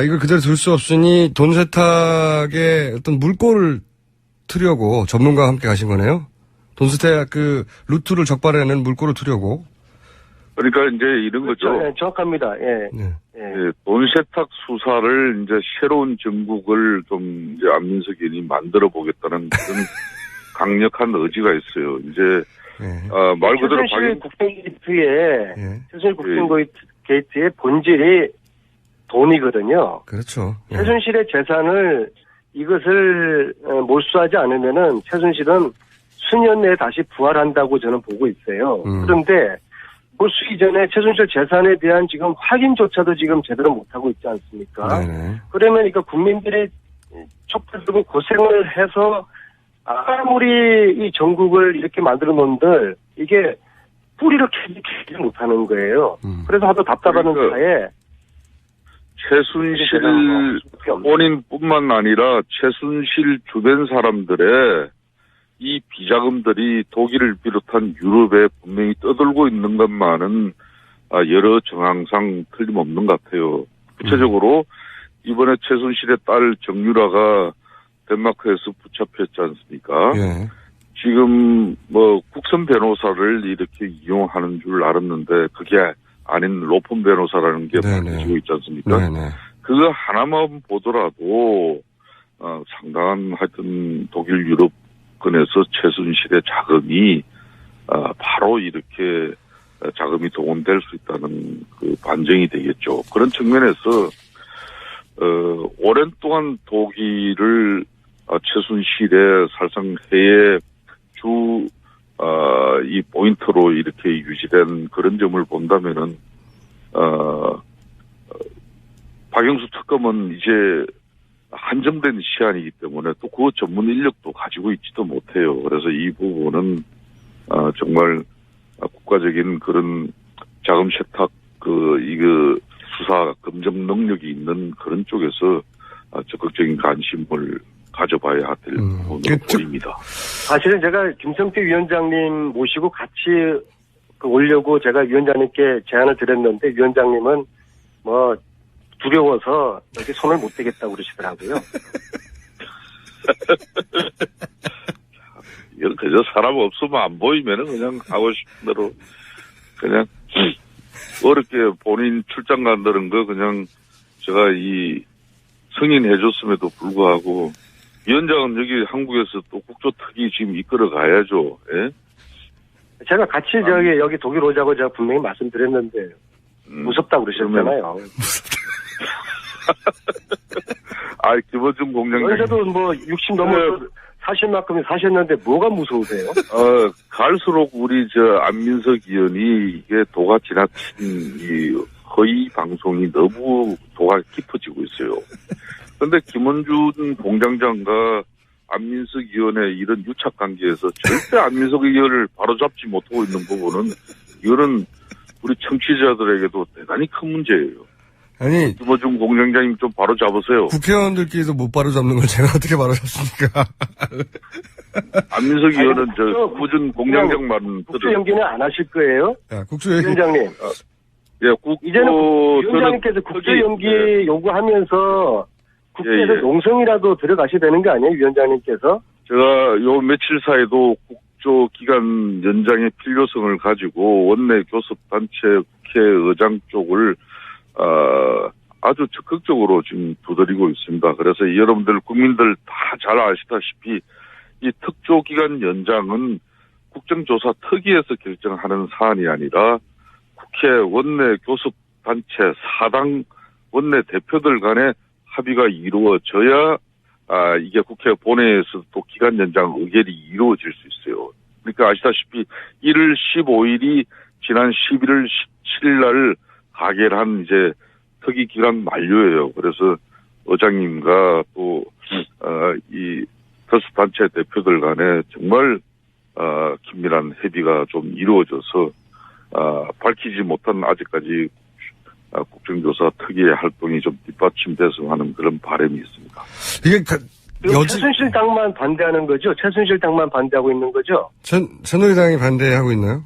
이걸 그대로 둘 수 없으니 돈 세탁에 어떤 물꼬를 트려고 전문가와 함께 가신 거네요? 돈 세탁 그 루트를 적발해내는 물꼬를 트려고. 그러니까 이제 이런 그렇죠. 거죠. 네, 정확합니다. 예. 네. 예. 예, 돈 세탁 수사를 이제 새로운 정국을 좀 이제 안민석 의원이 만들어 보겠다는 그런 강력한 의지가 있어요. 이제 네. 말 그대로 최순실 국정게이트의 예. 최순실 국정게이트의 본질이 돈이거든요. 그렇죠. 예. 최순실의 재산을 이것을 몰수하지 않으면은 최순실은 수년 내에 다시 부활한다고 저는 보고 있어요. 그런데 몰수 이전에 최순실 재산에 대한 지금 확인조차도 지금 제대로 못하고 있지 않습니까? 네네. 그러면 이거 국민들의 촛불들은 고생을 해서 아무리 이 전국을 이렇게 만들어 놓은들 이게 뿌리를 캐지 못하는 거예요. 그래서 하도 답답하는 그러니까 차에 최순실 본인뿐만 아니라 최순실 주변 사람들의 이 비자금들이 독일을 비롯한 유럽에 분명히 떠들고 있는 것만은 여러 정황상 틀림없는 것 같아요. 구체적으로 이번에 최순실의 딸 정유라가 덴마크에서 붙잡혔지 않습니까? 예. 지금 뭐 국선 변호사를 이렇게 이용하는 줄 알았는데 그게 아닌 로펌 변호사라는 게 네네. 밝혀지고 있지 않습니까? 네네. 그거 하나만 보더라도 상당한 하여튼 독일 유럽권에서 최순실의 자금이 바로 이렇게 자금이 동원될 수 있다는 그 반증이 되겠죠. 그런 측면에서 오랜 동안 독일을 최순실의 사실상 해외 이 포인트로 이렇게 유지된 그런 점을 본다면은 박영수 특검은 이제 한정된 시한이기 때문에 또 그 전문 인력도 가지고 있지도 못해요. 그래서 이 부분은 정말 국가적인 그런 자금 세탁 이거 수사 검증 능력이 있는 그런 쪽에서 적극적인 관심을 가져봐야 될 부분으로 보입니다. 사실은 제가 김성태 위원장님 모시고 같이 오려고 제가 위원장님께 제안을 드렸는데 위원장님은 뭐 두려워서 여기 손을 못 대겠다고 그러시더라고요. 이건 그저 사람 없으면 안 보이면은 그냥 하고 싶은 대로 그냥 어렵게 본인 출장 간다는 거 그냥 제가 이 승인해줬음에도 불구하고 위원장은 여기 한국에서 또 국조특위 지금 이끌어 가야죠. 예? 제가 같이 여기 독일 오자고 제가 분명히 말씀드렸는데 무섭다고 그러셨잖아요. 김어준 공장장. 여기서도 뭐 60 넘어서 사실 만큼이 사셨는데 뭐가 무서우세요? 갈수록 우리 안민석 의원이 이게 도가 지나친 이 허위 방송이 너무 도가 깊어지고 있어요. 그런데 김원준 공장장과 안민석 의원의 이런 유착 관계에서 절대 안민석 의원을 바로잡지 못하고 있는 부분은 이거는 우리 청취자들에게도 대단히 큰 문제예요. 아니, 김어준 공장장님 좀 바로 잡으세요. 국회의원들끼리도 못 바로 잡는 걸 제가 어떻게 바로 잡습니까? 안민석 의원은 김어준 공장장 말은 국수 연기는 안 하실 거예요? 야, 국수의 위원장님. 이제는 위원장님께서 국수 연기 요구하면서 국회에서 농성이라도 들어가셔야 되는 거 아니에요, 위원장님께서? 제가 요 며칠 사이도 국조 기간 연장의 필요성을 가지고 원내 교섭단체 국회의장 쪽을 아주 적극적으로 지금 두드리고 있습니다. 그래서 여러분들 국민들 다 잘 아시다시피 이 특조기간 연장은 국정조사 특위에서 결정하는 사안이 아니라 국회 원내 교섭단체 사당 원내 대표들 간의 합의가 이루어져야 이게 국회 본회의에서 또 기간 연장 의결이 이루어질 수 있어요. 그러니까 아시다시피 1월 15일이 지난 11월 17일 날 가결한 이제 특위 기간 만료예요. 그래서 의장님과 또 이 교섭단체 대표들 간에 정말 긴밀한 협의가 좀 이루어져서 밝히지 못한 아직까지 국정조사 특위의 활동이 좀 뒷받침돼서 하는 그런 바람이 있습니다. 이게 최순실 당만 반대하는 거죠? 최순실 당만 반대하고 있는 거죠? 새누리당이 반대하고 있나요?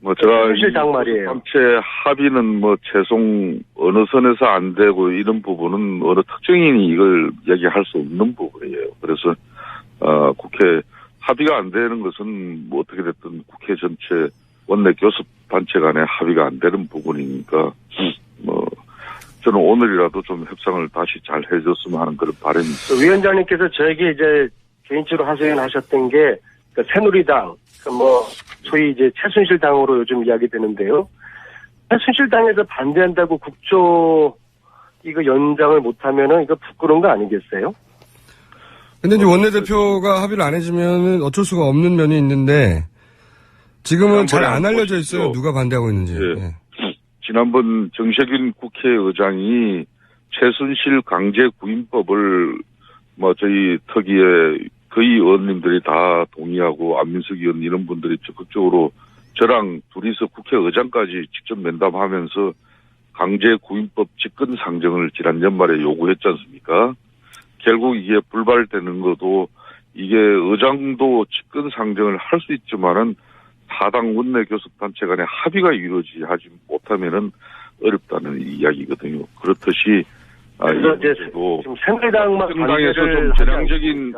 뭐 제가 최순실당 말이에요. 단체 합의는 뭐 최종 어느 선에서 안 되고 이런 부분은 어느 특정인이 이걸 얘기할 수 없는 부분이에요. 그래서 국회 합의가 안 되는 것은 뭐 어떻게 됐든 국회 전체 원내 교섭 단체 간에 합의가 안 되는 부분이니까 뭐 저는 오늘이라도 좀 협상을 다시 잘 해줬으면 하는 그런 바람이 있어요. 위원장님께서 저에게 이제 개인적으로 하소연하셨던 게 새누리당, 뭐 소위 이제 최순실 당으로 요즘 이야기되는데요. 최순실 당에서 반대한다고 국조 이거 연장을 못하면은 이거 부끄러운 거 아니겠어요? 근데 이제 원내대표가 합의를 안 해주면 어쩔 수가 없는 면이 있는데 지금은 잘 안 알려져 있어요. 누가 반대하고 있는지. 예. 예. 지난번 정세균 국회의장이 최순실 강제 구인법을 뭐 저희 특위에 거의 의원님들이 다 동의하고 안민석 의원 이런 분들이 적극적으로 저랑 둘이서 국회의장까지 직접 면담하면서 강제 구인법 직권 상정을 지난 연말에 요구했지 않습니까? 결국 이게 불발되는 것도 이게 의장도 직권 상정을 할 수 있지만은 사당 원내 교섭 단체 간의 합의가 이루어지지 하지 못하면은 어렵다는 이야기거든요. 그렇듯이 그래서 이제 지금 새누리당만 특정당에서 좀 전향적인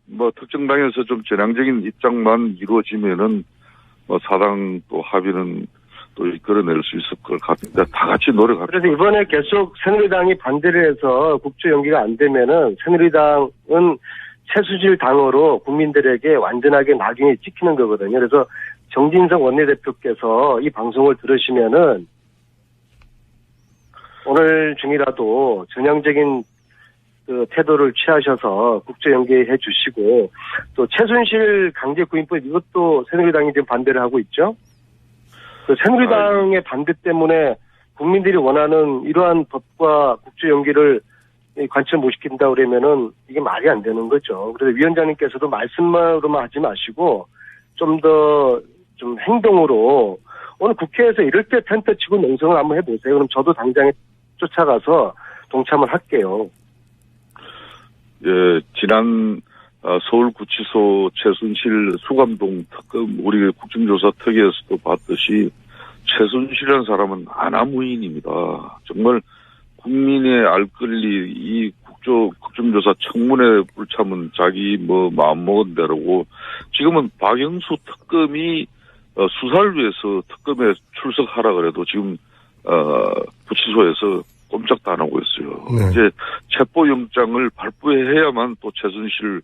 뭐 특정당에서 좀 전향적인 입장만 이루어지면은 뭐 사당 또 합의는 또 이끌어낼 수 있을 것 같은데 다 같이 노력합니다. 그래서 이번에 계속 새누리당이 반대를 해서 국조 연기가 안 되면은 새누리당은 최순실 당으로 국민들에게 완전하게 낙인이 찍히는 거거든요. 그래서 정진석 원내대표께서 이 방송을 들으시면은 오늘 중이라도 전향적인 그 태도를 취하셔서 국조 연기해 주시고 또 최순실 강제 구인법 이것도 새누리당이 지금 반대를 하고 있죠. 그 새누리당의 반대 때문에 국민들이 원하는 이러한 법과 국조 연기를 관철 못 시킨다 그러면은 이게 말이 안 되는 거죠. 그래서 위원장님께서도 말씀으로만 하지 마시고 좀 더 좀 행동으로 오늘 국회에서 이럴 때 텐트 치고 농성을 한번 해보세요. 그럼 저도 당장에 쫓아가서 동참을 할게요. 예, 지난 서울구치소 최순실 수감동 특검 우리 국정조사 특위에서도 봤듯이 최순실이라는 사람은 아나무인입니다. 정말 국민의 알 권리 이 국정조사 청문회 불참은 자기 뭐 마음먹은 대로고 지금은 박영수 특검이 수사를 위해서 특검에 출석하라 그래도 지금 구치소에서 꼼짝도 안 하고 있어요. 네. 이제 체포영장을 발부해야만 또 최순실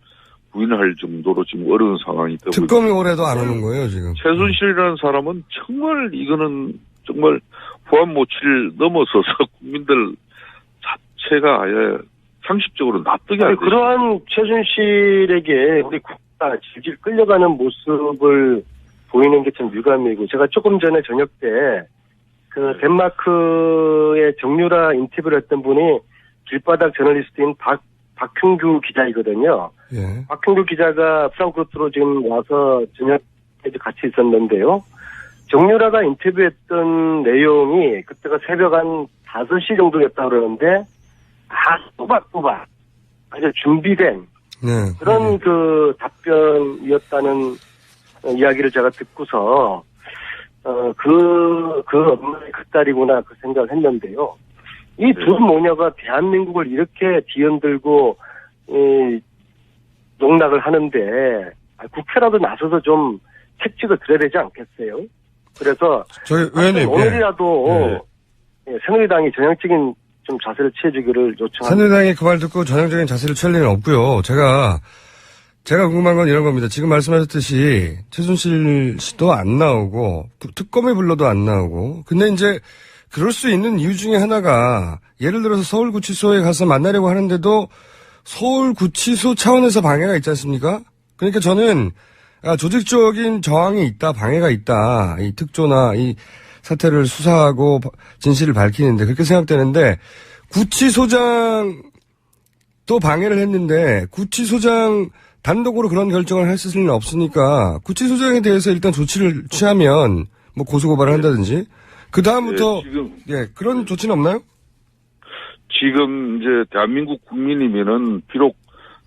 부인할 정도로 지금 어려운 상황이 되고 특검이 올해도 안 오는 거예요 지금. 최순실이라는 사람은 정말 이거는 정말 후한 모치를 넘어서서 국민들 자체가 아예 상식적으로 납득이 안 돼요. 그러한 최순실에게 우리 국가 질질 끌려가는 모습을 보이는 게 참 유감이고 제가 조금 전에 저녁 때 그 덴마크의 정유라 인터뷰를 했던 분이 길바닥 저널리스트인 박형규 기자이거든요. 예. 박형규 기자가 프랑크푸르트로 지금 와서 저녁에 같이 있었는데요. 정유라가 인터뷰했던 내용이 그때가 새벽 한 5시 정도였다 그러는데 다 또박또박 아주 준비된 네. 그런 그 답변이었다는 이야기를 제가 듣고서 그 엄마의 그 딸이구나 그 생각을 했는데요. 이 두 모녀가 대한민국을 이렇게 뒤흔들고 농락을 하는데 국회라도 나서서 좀 책찍을 들어야 되지 않겠어요? 그래서 저희 의원님 오늘이라도 새누리당이 전향적인 좀 자세를 취해주기를 요청합니다. 새누리당이 그 말 듣고 전향적인 자세를 취할 일은 없고요. 제가 궁금한 건 이런 겁니다. 지금 말씀하셨듯이 최순실 씨도 안 나오고 특검에 불러도 안 나오고 근데 이제 그럴 수 있는 이유 중에 하나가 예를 들어서 서울구치소에 가서 만나려고 하는데도 서울구치소 차원에서 방해가 있지 않습니까? 그러니까 저는 조직적인 저항이 있다, 방해가 있다. 이 특조나 이 사태를 수사하고 진실을 밝히는데 그렇게 생각되는데 구치소장도 방해를 했는데 구치소장 단독으로 그런 결정을 했을 리는 없으니까 구치소장에 대해서 일단 조치를 취하면 뭐 고소고발을 한다든지 그 다음부터 그런 조치는 없나요? 지금 이제 대한민국 국민이면은 비록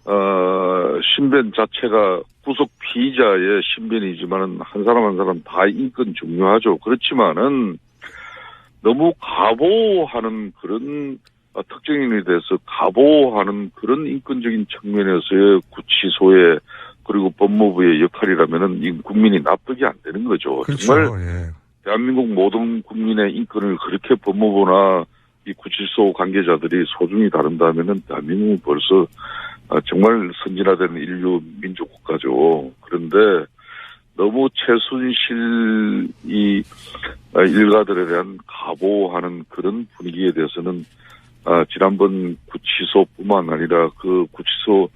신변 자체가 구속 피의자의 신변이지만은 한 사람 한 사람 다 인권 중요하죠. 그렇지만은 너무 가보하는 그런 특정인에 대해서 가보하는 그런 인권적인 측면에서의 구치소의 그리고 법무부의 역할이라면은 이 국민이 납득이 안 되는 거죠. 그렇죠. 정말 예. 대한민국 모든 국민의 인권을 그렇게 법무부나 이 구치소 관계자들이 소중히 다룬다면은 대한민국은 벌써 정말 선진화된 인류 민주 국가죠. 그런데 너무 최순실 이 일가들에 대한 가보하는 그런 분위기에 대해서는 지난번 구치소뿐만 아니라 그 구치소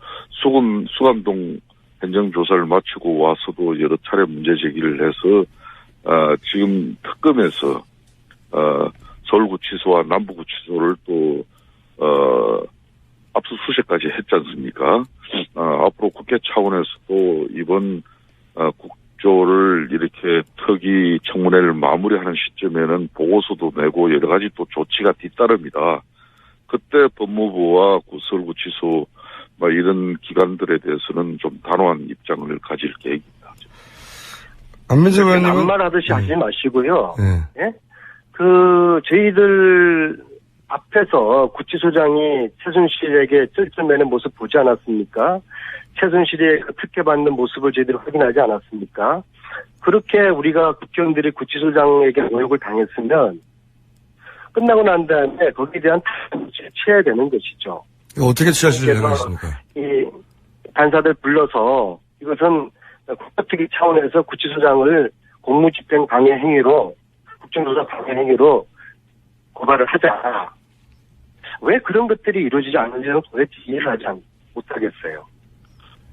수감동 행정조사를 마치고 와서도 여러 차례 문제 제기를 해서 지금 특검에서 서울구치소와 남부구치소를 또 압수수색까지 했지 않습니까? 앞으로 국회 차원에서도 이번 국조를 이렇게 특위 청문회를 마무리하는 시점에는 보고서도 내고 여러 가지 또 조치가 뒤따릅니다. 그때 법무부와 서울구치소 이런 기관들에 대해서는 좀 단호한 입장을 가질 계획입니다. 안민석 의원님은 반말하듯이 하지 마시고요. 네. 예? 저희들 앞에서 구치소장이 최순실에게 쩔쩔매는 모습 보지 않았습니까? 최순실이 특혜받는 모습을 저희들이 확인하지 않았습니까? 그렇게 우리가 국회의원들이 구치소장에게 모욕을 당했으면 끝나고 난 다음에 거기에 대한 조치를 취해야 되는 것이죠. 어떻게 취하실 생각이십니까? 이 간사들 불러서 이것은 국가특위 차원에서 구치소장을 공무집행 방해 행위로 국정조사 방해 행위로 고발을 하자. 왜 그런 것들이 이루어지지 않는지는 도대체 이해를 하지 못하겠어요.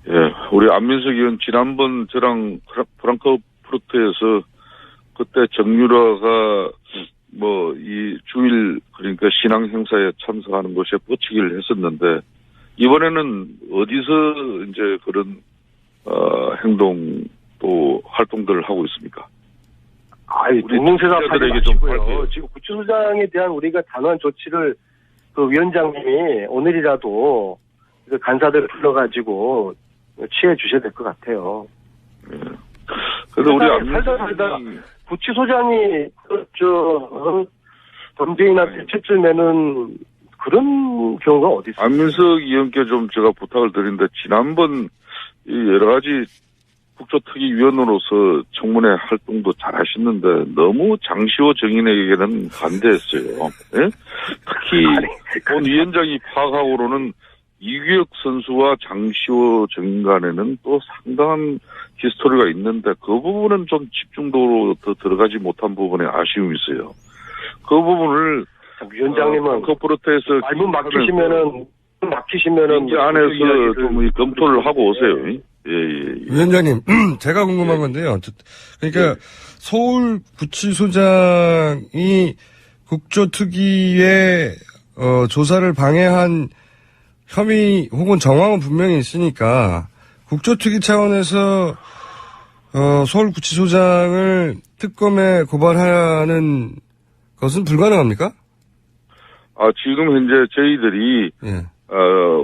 예, 우리 안민석 의원 지난번 저랑 프랑크푸르트에서 그때 정유라가 이 주일 그러니까 신앙 행사에 참석하는 것에 뻗치기를 했었는데 이번에는 어디서 이제 그런 행동 또 활동들을 하고 있습니까? 우리 동명세사 기자들에게 좀 마시고요. 지금 구치소장에 대한 우리가 단호한 조치를 그 위원장님이 오늘이라도 그 간사들 불러가지고 취해 주셔야 될 것 같아요. 예. 그래도 우리 살다 구치소장이 범죄인한테 채점내는 그런 경우가 어디 있어요? 안민석 의원께 좀 제가 부탁을 드리는데 지난번 이 여러 가지 국조특위위원으로서 청문회 활동도 잘 하셨는데 너무 장시호 정인에게는 반대했어요. 예? 특히 본 위원장이 파악하고로는 이규혁 선수와 장시호 정인 간에는 또 상당한 히스토리가 있는데 그 부분은 좀 집중도로 더 들어가지 못한 부분에 아쉬움이 있어요. 그 부분을 위원장님은 코퍼레트에서 말문 막히시면은 이 안에서 좀 검토를 하고 오세요. 예. 위원장님, 제가 궁금한 건데요. 그러니까 서울구치소장이 국조특위의 조사를 방해한 혐의 혹은 정황은 분명히 있으니까 국조특위 차원에서 서울구치소장을 특검에 고발하는 것은 불가능합니까? 지금 현재 저희들이 예.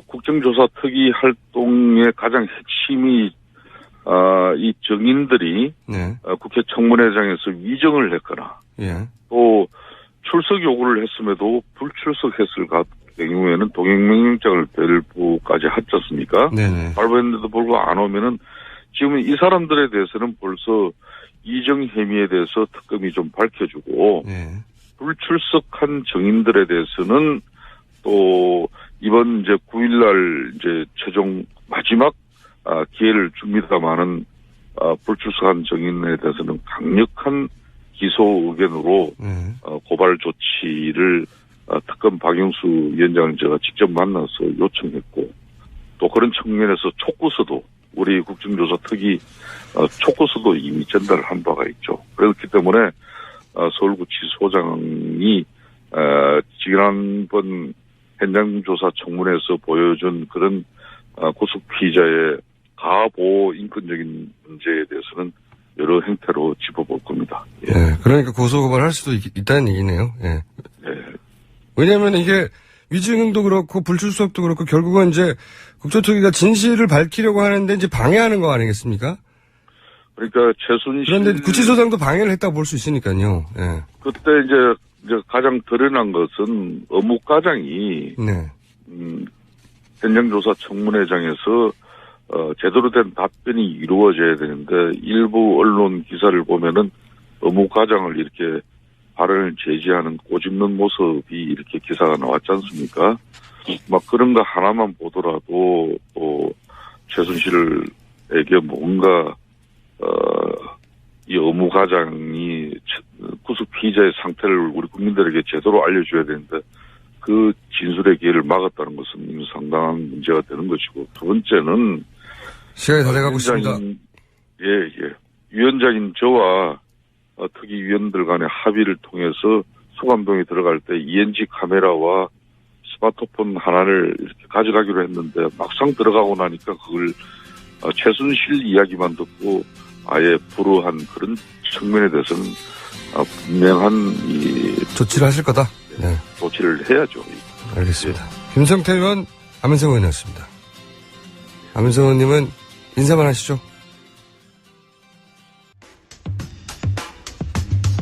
국정조사 특위 활동의 가장 핵심이 이 정인들이 네. 국회 청문회장에서 위정을 했거나 예. 또 출석 요구를 했음에도 불출석했을 경우에는 동행명령장을 발부까지 하지 않습니까? 네네. 발부했는데도 불구하고 안 오면은 지금 이 사람들에 대해서는 벌써 이정 혐의에 대해서 특검이 좀 밝혀주고 네. 불출석한 정인들에 대해서는 또 이번 이제 9일날 이제 최종 마지막 기회를 줍니다마는 불출석한 정인에 대해서는 강력한 기소 의견으로 고발 조치를 특검 박영수 위원장을 제가 직접 만나서 요청했고 또 그런 측면에서 촉구서도 우리 국정조사 특위 촉구서도 이미 전달한 바가 있죠. 그렇기 때문에 서울구치소장이 지난번 현장조사 청문회에서 보여준 그런 구속 피의자의 가보 인권적인 문제에 대해서는 여러 행태로 짚어볼 겁니다. 예. 그러니까 고소고발할 수도 있다는 얘기네요. 예. 예. 왜냐하면 이게 위증도 그렇고 불출석도 그렇고 결국은 이제 국조특위가 진실을 밝히려고 하는데 이제 방해하는 거 아니겠습니까? 그러니까 최순실. 그런데 구치소장도 방해를 했다고 볼 수 있으니까요. 예. 그때 이제 가장 드러난 것은 어묵과장이 네. 현장조사 청문회장에서 제대로 된 답변이 이루어져야 되는데 일부 언론 기사를 보면은 어묵과장을 이렇게 발언을 제지하는 꼬집는 모습이 이렇게 기사가 나왔지 않습니까? 막 그런 거 하나만 보더라도 또 최순실에게 뭔가 이 어묵과장이 구속 피의자의 상태를 우리 국민들에게 제대로 알려줘야 되는데 그 진술의 기회를 막았다는 것은 이미 상당한 문제가 되는 것이고, 두 번째는 시간이 다 돼가고 있습니다. 예. 위원장인 저와 특위위원들 간의 합의를 통해서 소감동에 들어갈 때 ENG 카메라와 스마트폰 하나를 이렇게 가져가기로 했는데 막상 들어가고 나니까 그걸 최순실 이야기만 듣고 아예 불허한 그런 측면에 대해서는 분명한 조치를 하실 거다. 네. 조치를 해야죠. 알겠습니다. 김성태 의원, 안민석 의원이었습니다. 안민석 의원님은 인사만 하시죠.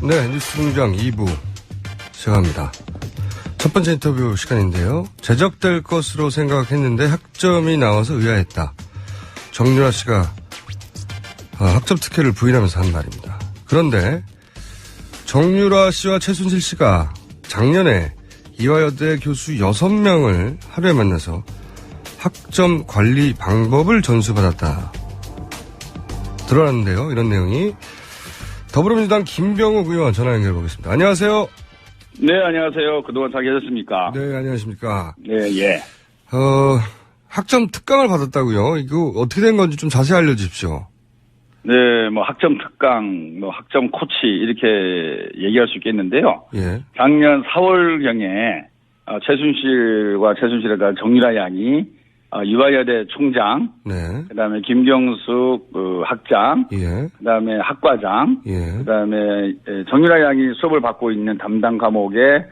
네, 뉴스 공장 2부 시작합니다. 첫 번째 인터뷰 시간인데요. 제적될 것으로 생각했는데 학점이 나와서 의아했다. 정유라 씨가 학점 특혜를 부인하면서 한 말입니다. 그런데 정유라 씨와 최순실 씨가 작년에 이화여대 교수 6명을 하루에 만나서 학점 관리 방법을 전수받았다. 드러났는데요. 이런 내용이. 더불어민주당 김병욱 의원 전화 연결해 보겠습니다. 안녕하세요. 네, 안녕하세요. 그동안 잘 계셨습니까? 네, 안녕하십니까. 네, 예. 학점 특강을 받았다고요? 이거 어떻게 된 건지 좀 자세히 알려주십시오. 네, 뭐 학점 특강, 뭐 학점 코치 이렇게 얘기할 수 있겠는데요. 예. 작년 4월경에 최순실과 최순실에 대한 정유라 양이 이화여대 총장, 네. 그다음에 김경숙 학장, 예. 그다음에 학과장, 예. 그다음에 정유라 양이 수업을 받고 있는 담당 과목의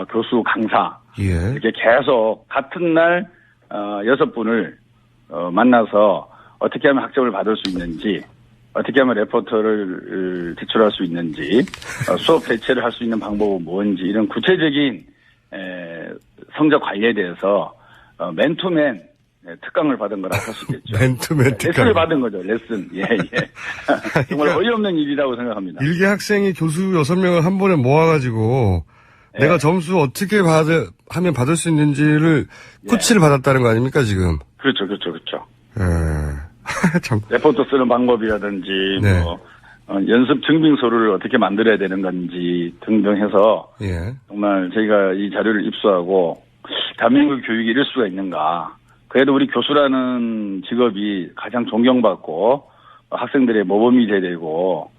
교수 강사, 예. 이렇게 계속 같은 날 6분을 만나서 어떻게 하면 학점을 받을 수 있는지, 어떻게 하면 레포트를 제출할 수 있는지, 수업 대체를 할 수 있는 방법은 뭔지, 이런 구체적인 성적 관리에 대해서 맨투맨 특강을 받은 거라고 할 수 있겠죠. 맨투맨 특강. 레슨을 받은 거죠. 레슨. 예. 정말 어이없는 일이라고 생각합니다. 일개 학생이 교수 6명을 한 번에 모아가지고 내가 점수 어떻게 하면 받을 수 있는지를 코치를 받았다는 거 아닙니까 지금? 그렇죠. 참. 레포트 쓰는 방법이라든지 네. 연습 증빙서를 어떻게 만들어야 되는 건지 등등 해서 예. 정말 저희가 이 자료를 입수하고 대한민국 교육이 이럴 수가 있는가. 그래도 우리 교수라는 직업이 가장 존경받고 학생들의 모범이 돼야 되고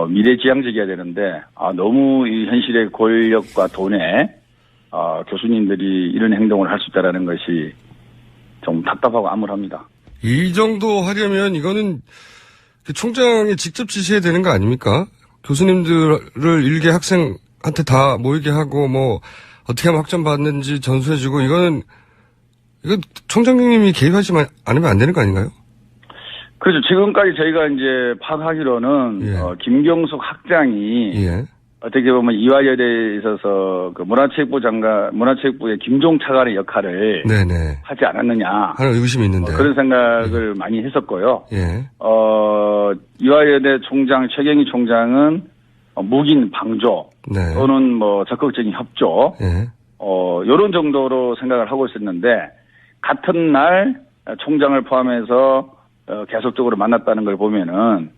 미래지향적이어야 되는데 너무 이 현실의 권력과 돈에 교수님들이 이런 행동을 할 수 있다는 것이 좀 답답하고 암울합니다. 이 정도 하려면 이거는 총장이 직접 지시해야 되는 거 아닙니까? 교수님들을 일개 학생한테 다 모이게 하고 뭐 어떻게 하면 학점 받는지 전수해주고 이거 총장님이 개입하지 않으면 안 되는 거 아닌가요? 그렇죠. 지금까지 저희가 이제 파악하기로는 예. 김경숙 학장이 예. 어떻게 보면 이화여대에 있어서 그 문화체육부의 김종 차관의 역할을 네네. 하지 않았느냐. 하는 의구심이 있는데. 그런 생각을 많이 했었고요. 예. 이화여대 총장 최경희 총장은 묵인 방조 네. 또는 뭐 적극적인 협조 예. 요런 정도로 생각을 하고 있었는데 같은 날 총장을 포함해서 계속적으로 만났다는 걸 보면은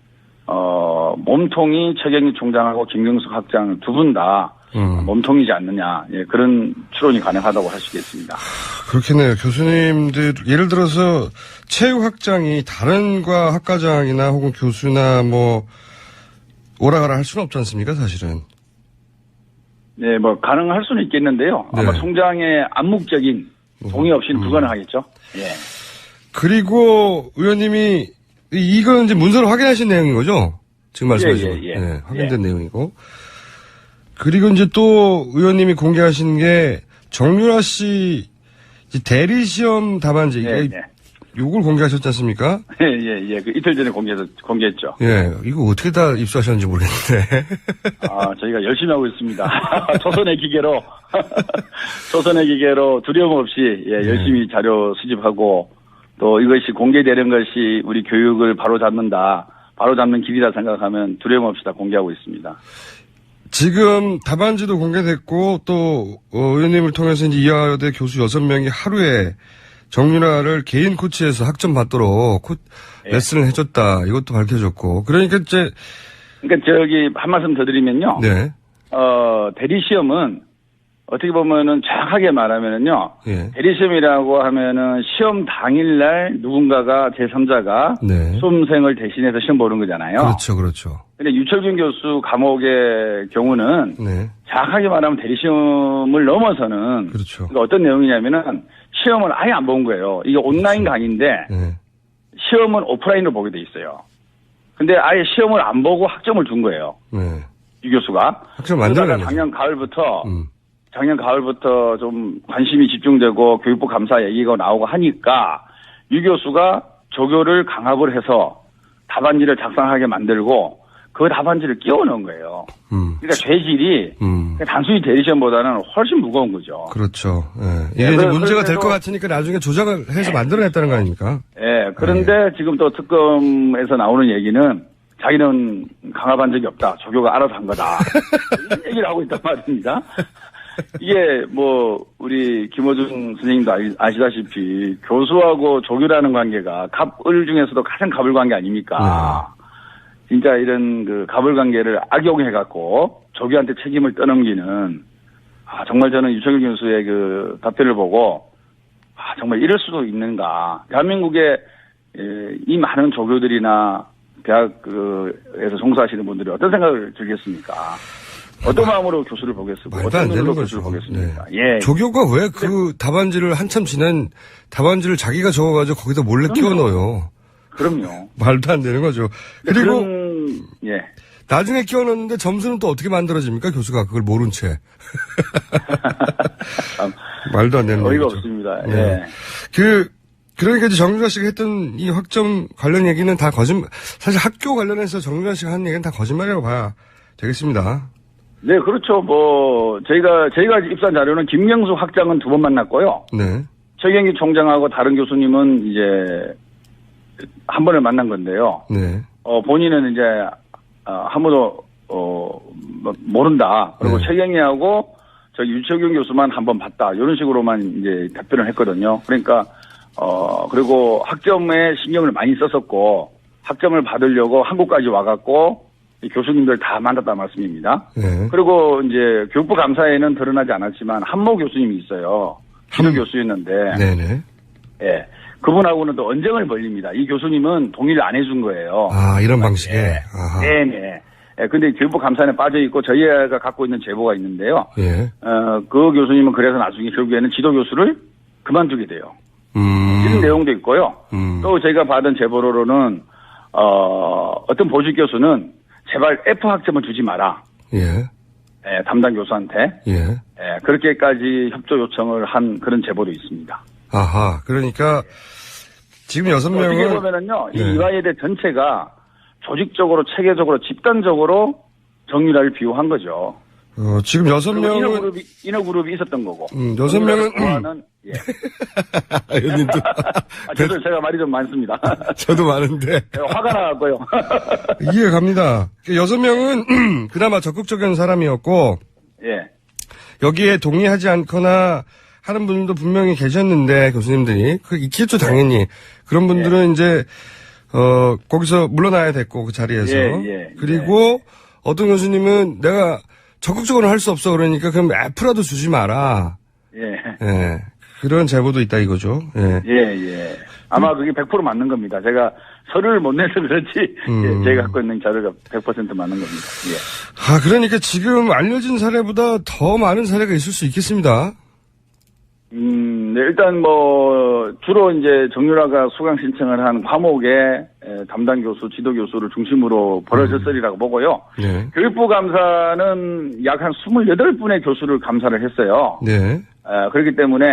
몸통이 최경희 총장하고 김경숙 학장 두 분 다 몸통이지 않느냐. 예, 그런 추론이 가능하다고 할 수 있겠습니다. 그렇겠네요. 교수님들 예를 들어서 체육학장이 다른 과 학과장이나 혹은 교수나 뭐 오라가라 할 수는 없지 않습니까, 사실은? 네, 뭐 가능할 수는 있겠는데요. 아마 네. 총장의 암묵적인 동의 없이는 불가능하겠죠. 예. 그리고 의원님이 이건 이제 문서로 확인하신 내용인 거죠? 지금 말씀하신 거. 예. 네, 확인된 내용이고. 그리고 이제 또 의원님이 공개하신 게 정유라 씨 대리시험 답안지, 예, 요걸 공개하셨지 않습니까? 예. 그 이틀 전에 공개했죠. 예, 이거 어떻게 다 입수하셨는지 모르겠는데. 저희가 열심히 하고 있습니다. 조선의 기계로 두려움 없이 열심히 자료 수집하고 또 이것이 공개되는 것이 우리 교육을 바로잡는 길이라 생각하면 두려움 없이 다 공개하고 있습니다. 지금 답안지도 공개됐고 또 의원님을 통해서 이제 이화여대 교수 6명이 하루에 정유라를 개인 코치해서 학점 받도록 레슨을 해줬다. 이것도 밝혀졌고. 그러니까 저기 한 말씀 더 드리면요. 네. 대리시험은 어떻게 보면은 정확하게 말하면은요. 예. 대리시험이라고 하면은 시험 당일날 누군가가 제3자가 네. 수험생을 대신해서 시험 보는 거잖아요. 그렇죠. 근데 유철균 교수 감옥의 경우는 네. 정확하게 말하면 대리시험을 넘어서는 그렇죠. 그러니까 어떤 내용이냐면은 시험을 아예 안 본 거예요. 이게 온라인 강의인데 네. 시험은 오프라인으로 보게 돼 있어요. 근데 아예 시험을 안 보고 학점을 준 거예요. 네. 유 교수가. 학점 만들어낸 그러다가 거죠. 작년 가을부터 좀 관심이 집중되고 교육부 감사 얘기가 나오고 하니까 유 교수가 조교를 강압을 해서 답안지를 작성하게 만들고 그 답안지를 끼워 넣은 거예요. 그러니까 죄질이 단순히 대리시험보다는 훨씬 무거운 거죠. 그렇죠. 예. 이게 이제 문제가 될 것 같으니까 나중에 조작을 해서 만들어냈다는 거 아닙니까? 예. 그런데 지금 또 특검에서 나오는 얘기는 자기는 강압한 적이 없다. 조교가 알아서 한 거다. 이런 얘기를 하고 있단 말입니다. 이게 우리 김호중 선생님도 아시다시피 교수하고 조교라는 관계가 갑을 중에서도 가장 갑을 관계 아닙니까? 진짜 이런 그 갑을 관계를 악용해갖고 조교한테 책임을 떠넘기는 정말 저는 유철균 교수의 그 답변을 보고 정말 이럴 수도 있는가. 대한민국의 이 많은 조교들이나 대학에서 종사하시는 분들이 어떤 생각을 들겠습니까? 어떤 마음으로 교수를 보겠습니까? 말도 안 어떤 되는 눈으로 거죠. 교수를 보겠습니까? 네. 예. 조교가 왜 그 답안지를 한참 지난 답안지를 자기가 적어가지고 거기다 몰래 끼워 넣어요. 그럼요. 말도 안 되는 거죠. 그리고 예. 나중에 끼워 넣었는데 점수는 또 어떻게 만들어집니까? 교수가 그걸 모른 채. 말도 안 되는 거죠. 어이가 없습니다. 네. 예. 그러니까 이제 정유라 씨가 했던 이 확정 관련 얘기는 다 거짓말, 사실 학교 관련해서 정유라 씨가 한 얘기는 다 거짓말이라고 봐야 되겠습니다. 네, 그렇죠. 저희가 입수한 자료는 김경수 학장은 2번 만났고요. 네. 최경희 총장하고 다른 교수님은 이제 한 번을 만난 건데요. 네. 본인은 이제, 아무도, 모른다. 그리고 네. 최경희하고 유철균 교수만 한 번 봤다. 이런 식으로만 이제 답변을 했거든요. 그러니까, 그리고 학점에 신경을 많이 썼었고, 학점을 받으려고 한국까지 와갖고, 이 교수님들 다 만났다는 말씀입니다. 네. 그리고 이제 교육부 감사에는 드러나지 않았지만 한모 교수님이 있어요. 기도 교수였는데. 네네. 예. 그분하고는 또 언쟁을 벌립니다. 이 교수님은 동의를 안 해준 거예요. 이런 방식에. 아하. 네네. 예, 근데 교육부 감사에 빠져 있고 저희가 갖고 있는 제보가 있는데요. 예. 그 교수님은 그래서 나중에 결국에는 지도 교수를 그만두게 돼요. 이런 내용도 있고요. 또 저희가 받은 제보로는, 어떤 보직 교수는 제발 F 학점을 주지 마라. 예. 예, 담당 교수한테. 예. 예, 그렇게까지 협조 요청을 한 그런 제보도 있습니다. 아하. 그러니까 지금 6명은 어떻게 보면은요, 네. 이 이화여대 전체가 조직적으로, 체계적으로, 집단적으로 정유라를 비호한 거죠. 지금 6명은 인어그룹이 있었던 거고. 6명은 예. 의원님도 저도 제가 말이 좀 많습니다. 저도 많은데 화가 나고요. 이해 갑니다. 6명은 그나마 적극적인 사람이었고 예. 여기에 동의하지 않거나 하는 분들도 분명히 계셨는데 교수님들이 있겠죠 당연히. 그런 분들은 이제 거기서 물러나야 됐고 그 자리에서. 그리고 어떤 교수님은 내가 적극적으로 할 수 없어 그러니까 그럼 F라도 주지 마라. 예. 그런 제보도 있다 이거죠. 예. 아마 그게 100% 맞는 겁니다. 제가 서류를 못 내서 그렇지 제가 갖고 있는 자료가 100% 맞는 겁니다. 예. 그러니까 지금 알려진 사례보다 더 많은 사례가 있을 수 있겠습니다. 네, 일단 주로 이제 정유라가 수강 신청을 한 과목의 담당 교수, 지도 교수를 중심으로 벌어졌으리라고 보고요. 네. 교육부 감사는 약 한 28분의 교수를 감사를 했어요. 네. 그렇기 때문에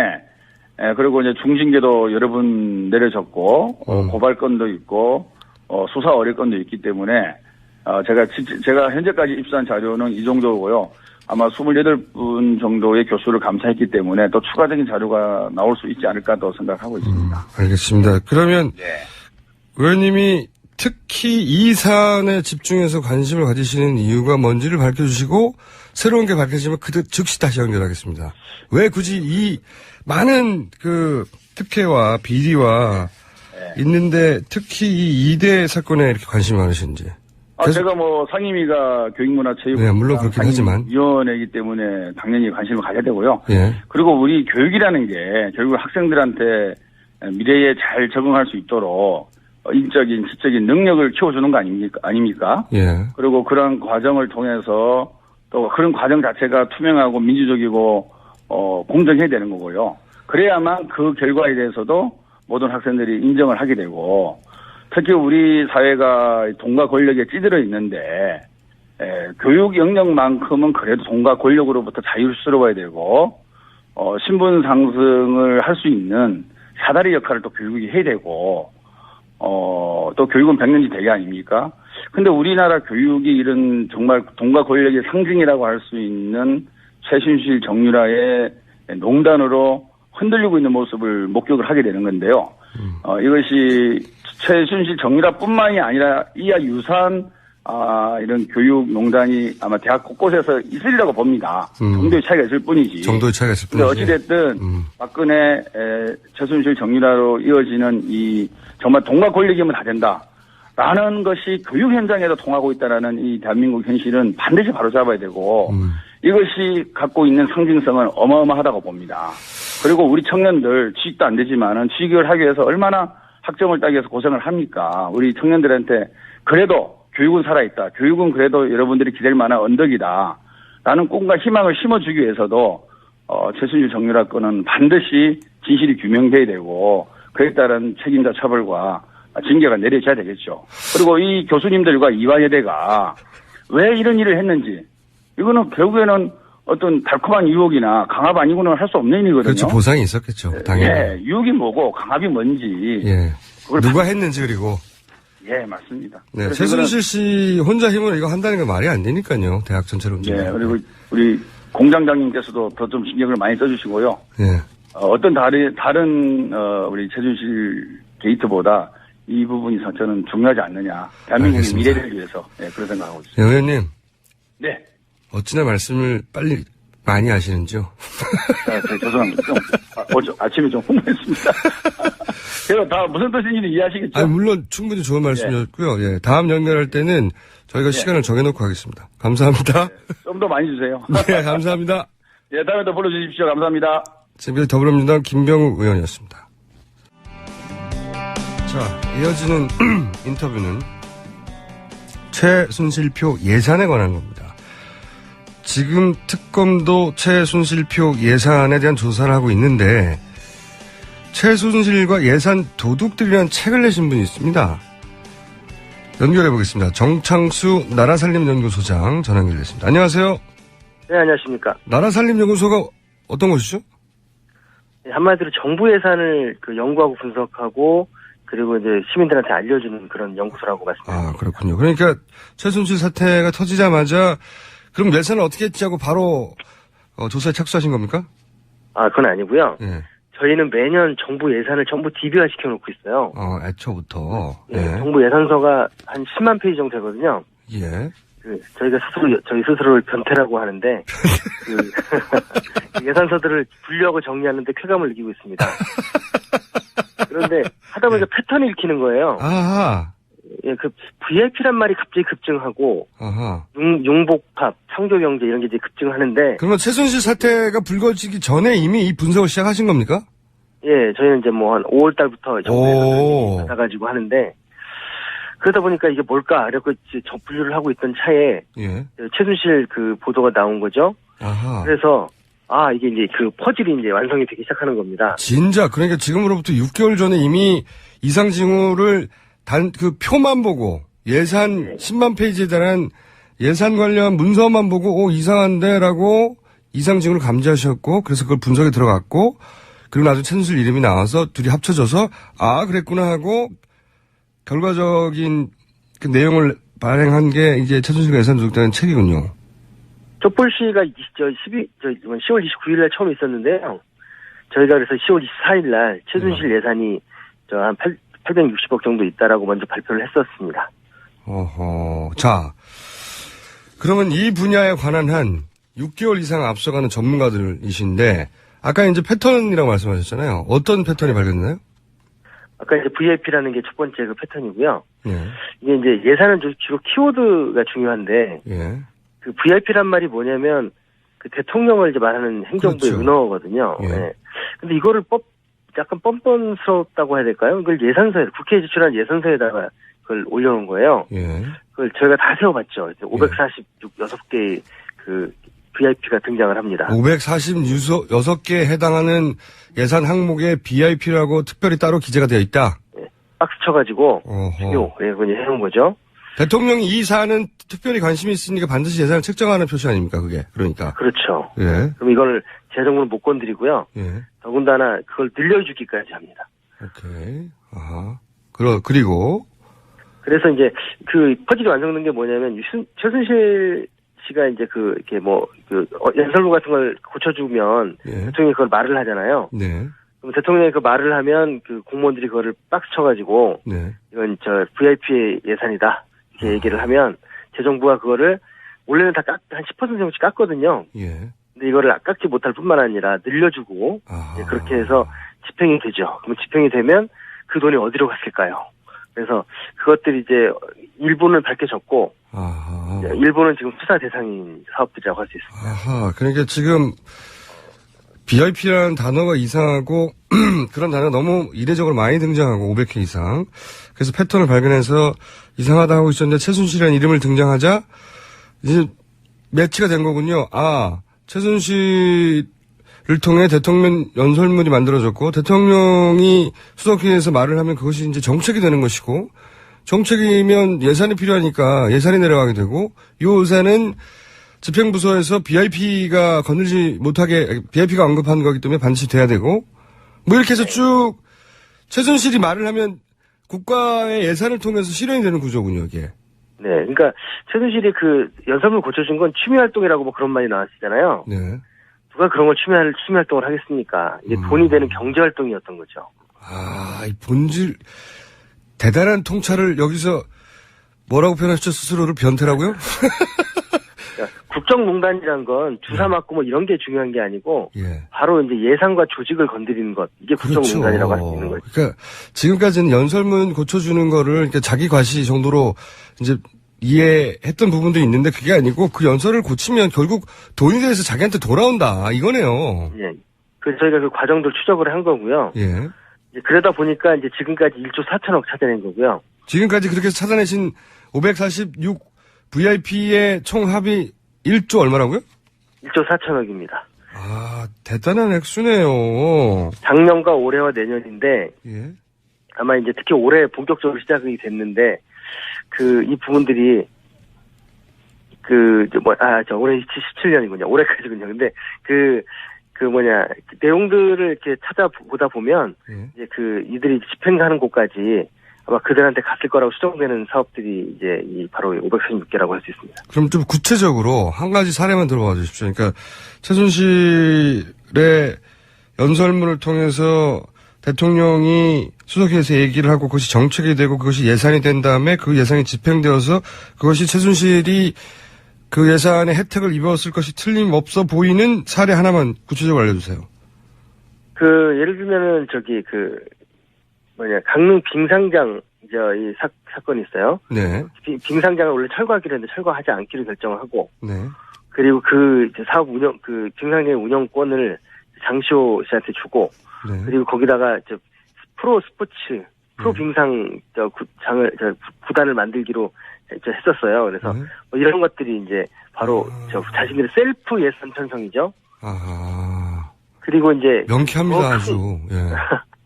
그리고 이제 중징계도 여러 분 내려졌고, 고발건도 있고, 수사 어뢰건도 있기 때문에, 제가 현재까지 입수한 자료는 이 정도고요. 아마 28분 정도의 교수를 감사했기 때문에 또 추가적인 자료가 나올 수 있지 않을까 또 생각하고 있습니다. 알겠습니다. 그러면 네. 의원님이 특히 이 사안에 집중해서 관심을 가지시는 이유가 뭔지를 밝혀주시고 새로운 게 밝혀지면 즉시 다시 연결하겠습니다. 왜 굳이 이 많은 그 특혜와 비리와 있는데 특히 이 2대 사건에 이렇게 관심이 많으신지. 제가 상임위가 교육문화체육관 네, 물론 그렇긴 하지만 위원회이기 때문에 당연히 관심을 가져야 되고요. 예. 그리고 우리 교육이라는 게 결국 학생들한테 미래에 잘 적응할 수 있도록 인적인, 지적인 능력을 키워주는 거 아닙니까? 예. 그리고 그런 과정을 통해서 또 그런 과정 자체가 투명하고 민주적이고 공정해야 되는 거고요. 그래야만 그 결과에 대해서도 모든 학생들이 인정을 하게 되고 특히 우리 사회가 돈과 권력에 찌들어 있는데 교육 영역만큼은 그래도 돈과 권력으로부터 자유스러워야 되고 신분 상승을 할 수 있는 사다리 역할을 또 교육이 해야 되고 또 교육은 백년지 대계 아닙니까? 근데 우리나라 교육이 이런 정말 돈과 권력의 상징이라고 할 수 있는 최순실 정유라의 농단으로 흔들리고 있는 모습을 목격을 하게 되는 건데요. 이것이 최순실 정유라뿐만이 아니라 이와 유사한 이런 교육 농단이 아마 대학 곳곳에서 있으리라고 봅니다. 정도의 차이가 있을 뿐이지. 정도의 차이가 있을 근데 뿐이지. 어찌됐든 박근혜 최순실 정유라로 이어지는 이 정말 돈과 권력이면 다 된다라는 것이 교육 현장에도 통하고 있다라는 이 대한민국 현실은 반드시 바로잡아야 되고 이것이 갖고 있는 상징성은 어마어마하다고 봅니다. 그리고 우리 청년들 취직도 안 되지만은 취직을 하기 위해서 얼마나 학점을 따기 위해서 고생을 합니까? 우리 청년들한테 그래도 교육은 살아있다. 교육은 그래도 여러분들이 기댈 만한 언덕이다. 라는 꿈과 희망을 심어주기 위해서도 최순실 정유라 건은 반드시 진실이 규명돼야 되고 그에 따른 책임자 처벌과 징계가 내려져야 되겠죠. 그리고 이 교수님들과 이화여대가 왜 이런 일을 했는지 이거는 결국에는 어떤 달콤한 유혹이나 강압 아니고는 할 수 없는 일이거든요. 그렇죠. 보상이 있었겠죠. 당연히. 예, 유혹이 뭐고 강압이 뭔지. 예. 누가 했는지 그리고. 예, 맞습니다. 네, 최순실 씨 혼자 힘으로 이거 한다는 건 말이 안 되니까요. 대학 전체로 움직이는. 예, 그리고 우리 공장장님께서도 더 좀 신경을 많이 써주시고요. 예. 어떤 다른 우리 최순실 게이트보다 이 부분이 저는 중요하지 않느냐. 대한민국의 알겠습니다. 미래를 위해서 그런 생각하고 있습니다. 예, 의원님. 네. 어찌나 말씀을 빨리 많이 하시는지요? 죄송합니다. 아침에 좀 흥분했습니다. 제가 다 무슨 뜻인지 이해하시겠죠? 아니, 물론 충분히 좋은 말씀이었고요. 예. 다음 연결할 때는 저희가 시간을 정해놓고 하겠습니다. 감사합니다. 좀 더 많이 주세요. 네, 감사합니다. 예, 다음에 또 불러주십시오. 감사합니다. 지금까지 더불어민주당 김병욱 의원이었습니다. 자, 이어지는 인터뷰는 최순실표 예산에 관한 겁니다. 지금 특검도 최순실표 예산에 대한 조사를 하고 있는데 최순실과 예산 도둑들이라는 책을 내신 분이 있습니다. 연결해 보겠습니다. 정창수 나라살림연구소장 전화 연결됐습니다. 안녕하세요. 네, 안녕하십니까. 나라살림연구소가 어떤 곳이죠? 한마디로 정부 예산을 연구하고 분석하고 그리고 이제 시민들한테 알려주는 그런 연구소라고 말씀드립니다. 아, 그렇군요. 그러니까 최순실 사태가 터지자마자 그럼 예산을 어떻게 했지 하고 바로 조사에 착수하신 겁니까? 아, 그건 아니고요. 예. 저희는 매년 정부 예산을 전부 DB화 시켜놓고 있어요. 애초부터. 예. 예. 정부 예산서가 한 10만 페이지 정도 되거든요. 예. 저희가 저희 스스로를 변태라고 하는데, 예산서들을 분류하고 정리하는데 쾌감을 느끼고 있습니다. 그런데 하다 보니까 패턴이 읽히는 거예요. 아하. 예, VIP란 말이 갑자기 급증하고, 아하. 융복합, 창조경제 이런 게 이제 급증하는데. 그러면 최순실 사태가 불거지기 전에 이미 이 분석을 시작하신 겁니까? 예, 저희는 이제 한 5월 달부터 정부 받아가지고 하는데, 그러다 보니까 이게 뭘까? 이렇게 분류를 하고 있던 차에, 예. 최순실 보도가 나온 거죠. 아하. 그래서, 이게 이제 퍼즐이 이제 완성이 되기 시작하는 겁니다. 진짜, 그러니까 지금으로부터 6개월 전에 이미 이상징후를 표만 보고 예산 10만 페이지에 달한 예산 관련 문서만 보고 이상한데 라고 이상징후를 감지하셨고 그래서 그걸 분석에 들어갔고 그리고 나중에 최순실 이름이 나와서 둘이 합쳐져서 아 그랬구나 하고 결과적인 그 내용을 발행한 게 이제 최순실과 예산조직단의 책이군요. 촛불 시위가 10월 29일 날 처음 있었는데요. 저희가 그래서 10월 24일 날 최순실 예산이 한 860억 정도 있다라고 먼저 발표를 했었습니다. 어허. 자, 그러면 이 분야에 관한 한 6개월 이상 앞서가는 전문가들이신데 아까 이제 패턴이라고 말씀하셨잖아요. 어떤 패턴이 발견되나요? 아까 이제 VIP라는 게 첫 번째 그 패턴이고요. 예. 이게 이제 예산은 주로 키워드가 중요한데 예. 그 VIP란 말이 뭐냐면 그 대통령을 이제 말하는 행정부의 그렇죠. 은어거든요. 예. 네. 근데 이거를 약간 뻔뻔스럽다고 해야 될까요? 이걸 예산서에 국회에 제출한 예산서에다가 그걸 올려놓은 거예요. 예. 그걸 저희가 다 세워봤죠. 546개의 그 VIP가 등장을 합니다. 546개에 해당하는 예산 항목에 BIP라고 특별히 따로 기재가 되어 있다. 네. 박스 쳐가지고 어허. 그걸 이제 해놓은 거죠. 대통령이 이 사안은 특별히 관심이 있으니까 반드시 예산을 책정하는 표시 아닙니까, 그게? 그러니까. 그렇죠. 예. 그럼 이걸 재정부는 못 건드리고요. 예. 더군다나 그걸 늘려주기까지 합니다. 오케이. 아하. 그리고. 그래서 이제 그 퍼즐이 완성된 게 뭐냐면 최순실 씨가 이제 이렇게 연설문 같은 걸 고쳐주면 예. 대통령이 그걸 말을 하잖아요. 네. 그럼 대통령이 그 말을 하면 그 공무원들이 그거를 박스 쳐가지고 네. 이건 VIP의 예산이다 이렇게 얘기를 하면 재정부가 그거를 원래는 다 한 10% 정도씩 깎거든요. 예. 근데 이거를 깎지 못할 뿐만 아니라 늘려주고 그렇게 해서 집행이 되죠. 그럼 집행이 되면 그 돈이 어디로 갔을까요? 그래서 그것들이 이제 일부는 밝혀졌고 아하. 일부는 지금 수사 대상인 사업들이라고 할 수 있습니다. 아하. 그러니까 지금 BIP라는 단어가 이상하고 그런 단어가 너무 이례적으로 많이 등장하고 500회 이상. 그래서 패턴을 발견해서 이상하다 하고 있었는데 최순실이라는 이름을 등장하자 이제 매치가 된 거군요. 아, 최순실을 통해 대통령 연설문이 만들어졌고 대통령이 수석회의에서 말을 하면 그것이 이제 정책이 되는 것이고 정책이면 예산이 필요하니까 예산이 내려가게 되고 이 예산은 집행부서에서 BIP가 건들지 못하게 BIP가 언급한 거기 때문에 반드시 돼야 되고 뭐 이렇게 해서 쭉 최순실이 말을 하면 국가의 예산을 통해서 실현이 되는 구조군요, 이게. 네, 그러니까 최순실이 그 연설문 고쳐준 건 취미 활동이라고 뭐 그런 말이 나왔잖아요. 네. 누가 그런 걸 취미 활동을 하겠습니까? 이게 돈이 되는 경제 활동이었던 거죠. 아, 이 본질 대단한 통찰을 여기서 뭐라고 표현하셨죠? 스스로를 변태라고요? 그러니까 국정농단이란 건 주사 맞고 뭐 이런 게 중요한 게 아니고 예. 바로 이제 예산과 조직을 건드리는 것 이게 국정농단이라고 할 수 있는 거죠. 그러니까 지금까지는 연설문 고쳐주는 거를 그러니까 자기 과시 정도로 이제 이해했던 부분도 있는데 그게 아니고 그 연설을 고치면 결국 돈이 돼서 자기한테 돌아온다 이거네요. 예. 그래서 저희가 그 과정들 추적을 한 거고요. 예. 이제 그러다 보니까 이제 지금까지 1조 4천억 찾아낸 거고요. 지금까지 그렇게 찾아내신 546 VIP의 총 합이 1조 얼마라고요? 1조 4천억입니다. 아, 대단한 액수네요. 작년과 올해와 내년인데 예. 아마 이제 특히 올해 본격적으로 시작이 됐는데 이 부분들이 올해 17년이군요. 올해까지군요. 근데 내용들을 이렇게 찾아보다 보면 예. 이제 이들이 집행하는 곳까지 아마 그들한테 갔을 거라고 추정되는 사업들이 이제 바로 546개라고 할 수 있습니다. 그럼 좀 구체적으로 한 가지 사례만 들어봐 주십시오. 그러니까 최순실의 연설문을 통해서 대통령이 수석회의에서 얘기를 하고 그것이 정책이 되고 그것이 예산이 된 다음에 그 예산이 집행되어서 그것이 최순실이 그 예산의 혜택을 입었을 것이 틀림없어 보이는 사례 하나만 구체적으로 알려주세요. 예를 들면은 강릉 빙상장 이 사건이 있어요. 네. 빙상장을 원래 철거하기로 했는데 철거하지 않기로 결정을 하고 네. 그리고 사업 빙상장 운영권을 장시호 씨한테 주고 네. 그리고 거기다가 프로 빙상 구단을 만들기로 했었어요. 그래서 이런 것들이 이제 바로 자신들의 셀프 예산 편성이죠. 아하. 그리고 이제 명쾌합니다, 아주. 예.